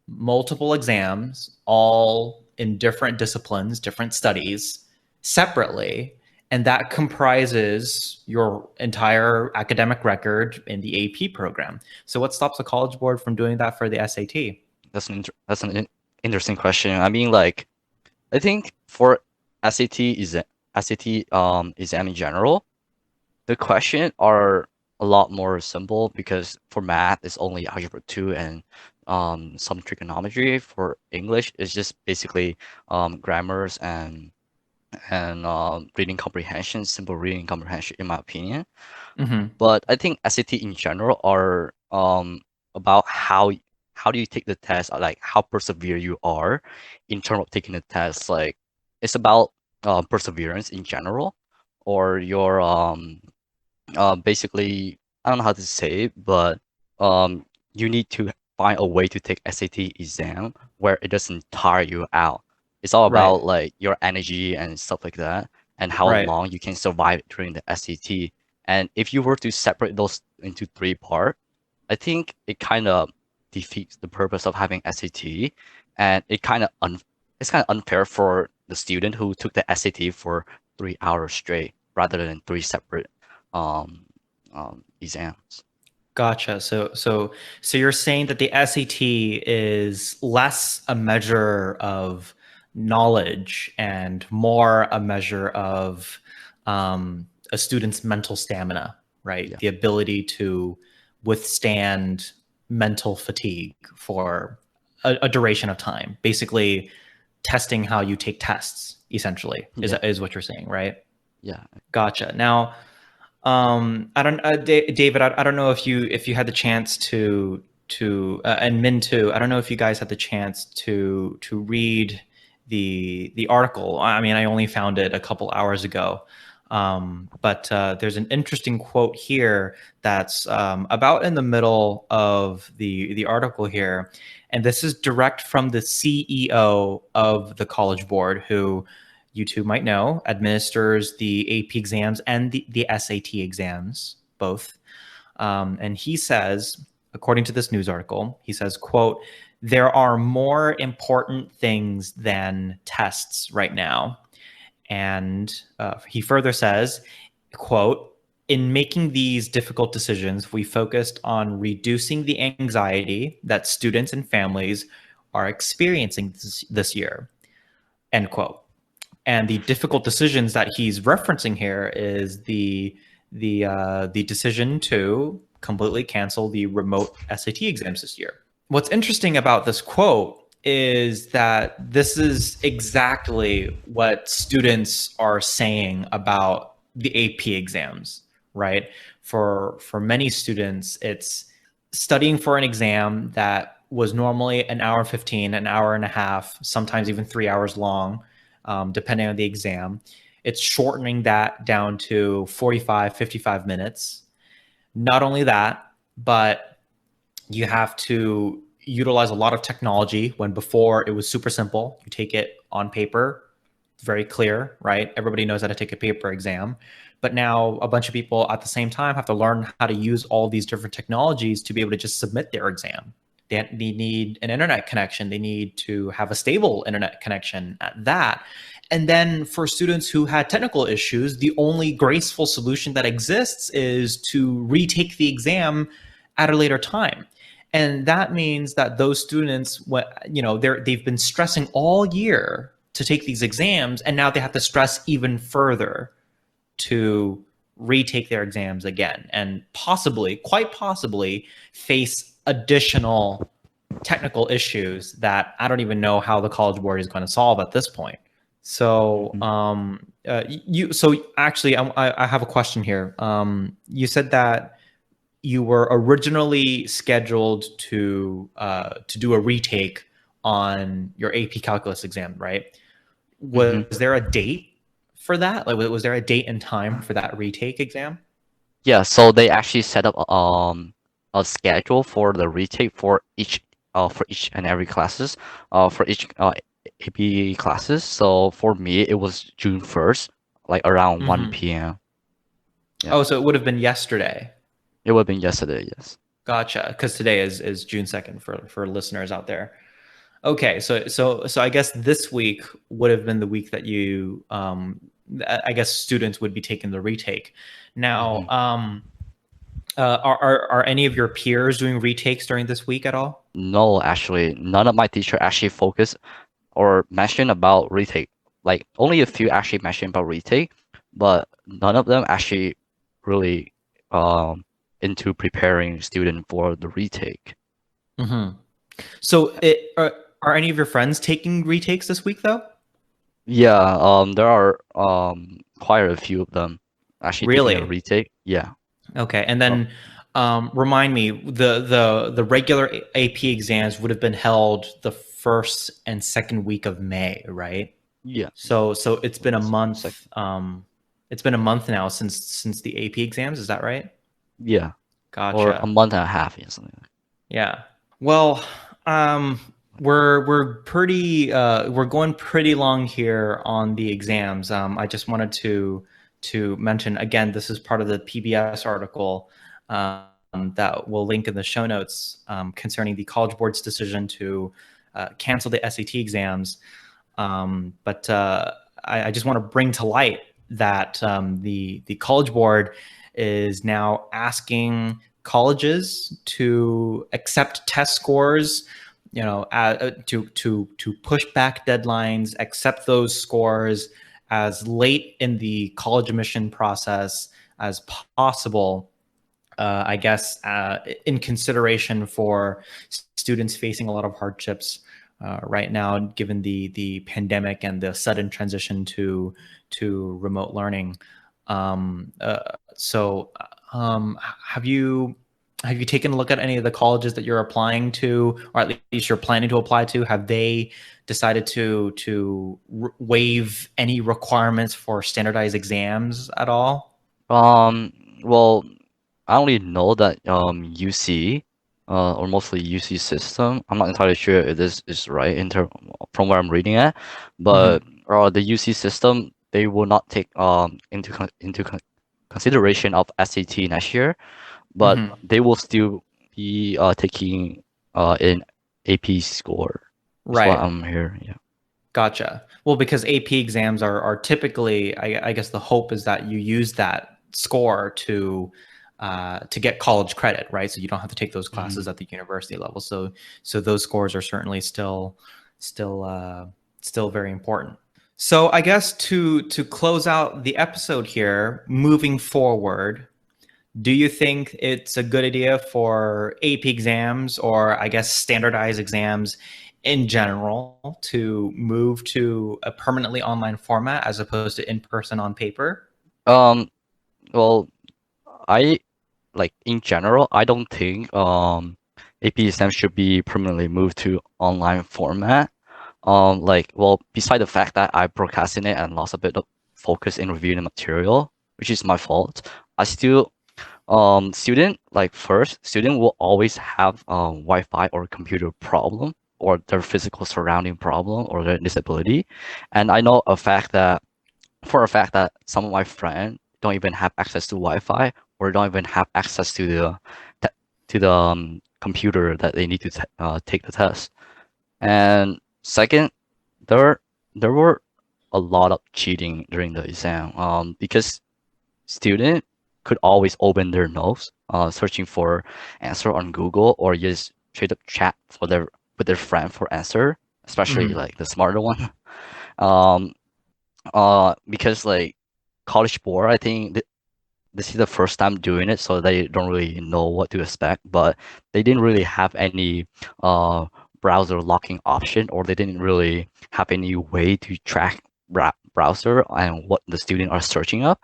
[SPEAKER 3] multiple exams, all in different disciplines, different studies, separately, and that comprises your entire academic record in the AP program. So what stops the College Board from doing that for the SAT?
[SPEAKER 4] That's an interesting question. I mean, like, I think for SAT exam in general, the question are a lot more simple because for math it's only algebra 2 and some trigonometry. For English it's just basically grammars and reading comprehension, simple reading comprehension in my opinion.
[SPEAKER 3] Mm-hmm.
[SPEAKER 4] But I think SAT in general are about how do you take the test, or like how persevere you are in terms of taking the test. Like it's about perseverance in general, or your basically I don't know how to say it, but you need to find a way to take SAT exam where it doesn't tire you out. It's all
[SPEAKER 3] Right.
[SPEAKER 4] about like your energy and stuff like that, and how
[SPEAKER 3] Right.
[SPEAKER 4] long you can survive during the SAT. And if you were to separate those into three parts, I think it kind of defeats the purpose of having SAT, and it's kind of unfair for the student who took the SAT for 3 hours straight rather than three separate um, exams.
[SPEAKER 3] Gotcha. So you're saying that the SAT is less a measure of knowledge and more a measure of a student's mental stamina, right?
[SPEAKER 4] Yeah.
[SPEAKER 3] The ability to withstand mental fatigue for a duration of time. Basically, testing how you take tests, essentially,
[SPEAKER 4] Yeah.
[SPEAKER 3] is what you're saying, right?
[SPEAKER 4] Yeah.
[SPEAKER 3] Gotcha. Now, I don't, David. I don't know if you had the chance and Min too. I don't know if you guys had the chance to read the article. I mean, I only found it a couple hours ago, but there's an interesting quote here that's about in the middle of the article here, and this is direct from the CEO of the College Board, who you two might know, administers the AP exams and the SAT exams, both. And he says, according to this news article, he says, quote, "There are more important things than tests right now." And he further says, quote, "In making these difficult decisions, we focused on reducing the anxiety that students and families are experiencing this year," end quote. And the difficult decisions that he's referencing here is the decision to completely cancel the remote SAT exams this year. What's interesting about this quote is that this is exactly what students are saying about the AP exams, right? For many students, it's studying for an exam that was normally an hour 15, an hour and a half, sometimes even 3 hours long, depending on the exam. It's shortening that down to 45, 55 minutes. Not only that, but you have to utilize a lot of technology when before it was super simple. You take it on paper, very clear, right? Everybody knows how to take a paper exam. But now a bunch of people at the same time have to learn how to use all these different technologies to be able to just submit their exam. They need an internet connection. They need to have a stable internet connection at that. And then for students who had technical issues, the only graceful solution that exists is to retake the exam at a later time. And that means that those students, they've been stressing all year to take these exams, and now they have to stress even further to retake their exams again, and quite possibly, face additional technical issues that I don't even know how the College Board is going to solve at this point. So, actually, I have a question here. You said that you were originally scheduled to do a retake on your AP Calculus exam, right? Was there a date for that? Like, was there a date and time for that retake exam?
[SPEAKER 4] Yeah, so they actually set up a schedule for the retake for each and every classes for each AP classes. So for me it was June 1st, like around 1 p.m. Yeah.
[SPEAKER 3] Oh, so it would have been yesterday.
[SPEAKER 4] It would have been yesterday, yes.
[SPEAKER 3] Gotcha. Because today is June 2nd for listeners out there. Okay, so I guess this week would have been the week that you I guess students would be taking the retake. Now, are any of your peers doing retakes during this week at all?
[SPEAKER 4] No, actually, none of my teacher actually focus or mention about retake. Like only a few actually mentioned about retake, but none of them actually really into preparing student for the retake.
[SPEAKER 3] So, are any of your friends taking retakes this week though?
[SPEAKER 4] Yeah, there are quite a few of them actually taking a
[SPEAKER 3] Really?
[SPEAKER 4] retake. Yeah.
[SPEAKER 3] Okay, and then remind me, the regular AP exams would have been held the first and second week of May, right?
[SPEAKER 4] Yeah.
[SPEAKER 3] So it's been a
[SPEAKER 4] Sec-
[SPEAKER 3] month. It's been a month now since the AP exams. Is that right?
[SPEAKER 4] yeah. Or a
[SPEAKER 3] Gotcha.
[SPEAKER 4] month and a half, yeah, something like
[SPEAKER 3] Yeah. Well, we're pretty we're going pretty long here on the exams. I just wanted to mention again, this is part of the PBS article that we'll link in the show notes concerning the College Board's decision to cancel the SAT exams. But I just want to bring to light that the College Board is now asking colleges to accept test scores, you know, to push back deadlines, accept those scores as late in the college admission process as possible. I guess in consideration for students facing a lot of hardships right now, given the pandemic and the sudden transition to remote learning. So, have you taken a look at any of the colleges that you're applying to, or at least you're planning to apply to? Have they decided to waive any requirements for standardized exams at all?
[SPEAKER 4] Well, I only know that UC, or mostly UC system. I'm not entirely sure if this is right in term from where I'm reading at, but the UC system they will not take into consideration of SAT next year, but they will still be taking in AP score. That's what
[SPEAKER 3] Right.
[SPEAKER 4] I'm hearing. Yeah.
[SPEAKER 3] Gotcha. Well, because AP exams are typically, I guess the hope is that you use that score to get college credit, right? So you don't have to take those classes at the university level. So those scores are certainly still very important. So I guess to close out the episode here, moving forward, do you think it's a good idea for AP exams, or I guess standardized exams in general, to move to a permanently online format as opposed to in person on paper?
[SPEAKER 4] Well, I like in general, I don't think AP exams should be permanently moved to online format. Like, well, beside the fact that I procrastinate and lost a bit of focus in reviewing the material, which is my fault, I still student will always have Wi-Fi or computer problem or their physical surrounding problem or their disability, and I know for a fact that some of my friends don't even have access to Wi-Fi or don't even have access to the computer that they need to take the test. And second, there were a lot of cheating during the exam because student could always open their notes, searching for answer on Google or just straight up chat for their with their friend for answer, especially like the smarter one. Um, because like College Board, I think this is the first time doing it, so they don't really know what to expect. But they didn't really have any browser locking option, or they didn't really have any way to track browser and what the student are searching up,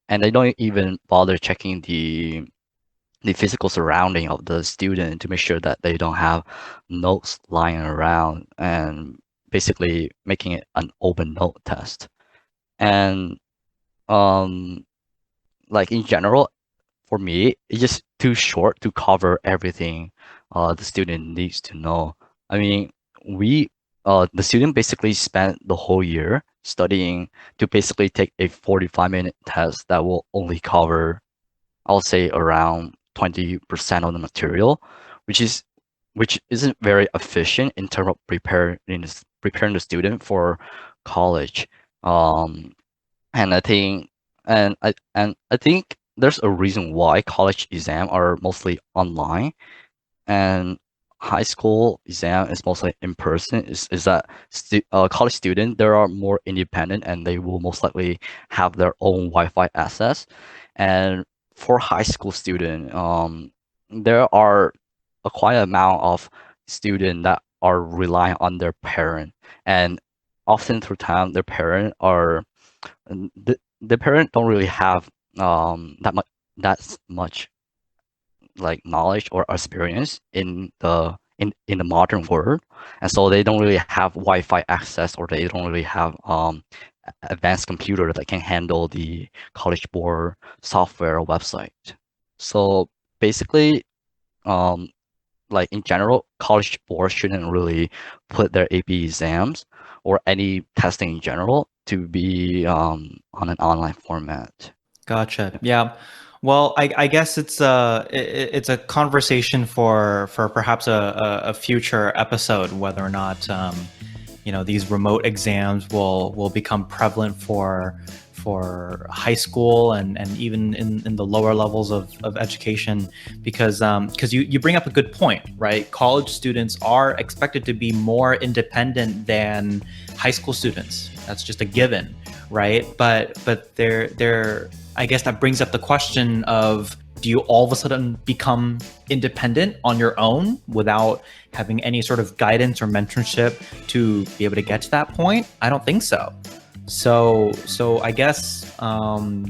[SPEAKER 4] and they don't even bother checking the physical surrounding of the student to make sure that they don't have notes lying around and basically making it an open note test. And um like in general, for me, it's just too short to cover everything the student needs to know. I mean, we the student basically spent the whole year studying to basically take a 45-minute test that will only cover, I'll say, around 20% of the material, which is which isn't very efficient in terms of preparing the student for college. Um, And I think there's a reason why college exams are mostly online and high school exam is mostly in person. Is that college student they are more independent and they will most likely have their own Wi-Fi access. And for high school student, there are a quite amount of student that are relying on their parent, and often through time their parent are the parent don't really have that much like knowledge or experience in the modern world, and so they don't really have Wi-Fi access, or they don't really have advanced computer that can handle the college board software or website. So basically, um, like in general, college board shouldn't really put their AP exams or any testing in general to be on an online format.
[SPEAKER 3] Gotcha. Yeah. Well, I guess it's a conversation for perhaps a future episode, whether or not these remote exams will become prevalent for high school and even in the lower levels of education, because you bring up a good point, right? College students are expected to be more independent than high school students. That's just a given, right? But they're I guess that brings up the question of, do you all of a sudden become independent on your own without having any sort of guidance or mentorship to be able to get to that point? I don't think so. So I guess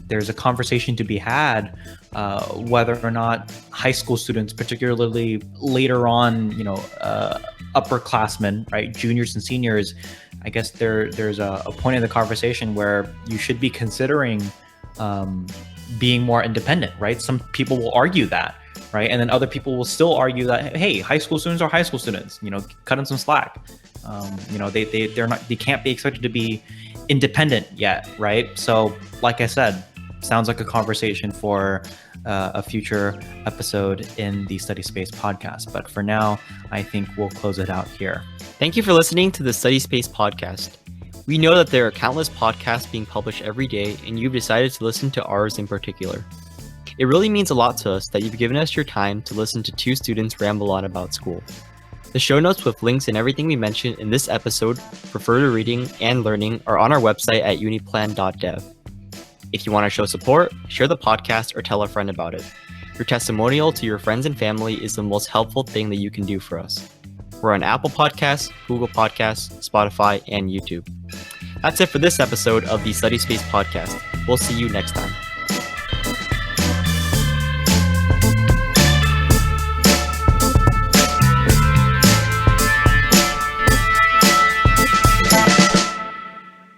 [SPEAKER 3] there's a conversation to be had whether or not high school students, particularly later on, upperclassmen, right, juniors and seniors, I guess there's a point in the conversation where you should be considering being more independent, right? Some people will argue that, right? And then other people will still argue that, hey, high school students are high school students, cut them some slack. They can't be expected to be independent yet, right? So like I said, sounds like a conversation for a future episode in the Study Space podcast. But for now, I think we'll close it out here.
[SPEAKER 2] Thank you for listening to the Study Space podcast. We know that there are countless podcasts being published every day, and you've decided to listen to ours in particular. It really means a lot to us that you've given us your time to listen to two students ramble on about school. The show notes with links and everything we mentioned in this episode for further reading and learning are on our website at uniplan.dev. If you want to show support, share the podcast or tell a friend about it. Your testimonial to your friends and family is the most helpful thing that you can do for us. We're on Apple Podcasts, Google Podcasts, Spotify, and YouTube. That's it for this episode of the Study Space podcast. We'll see you next time.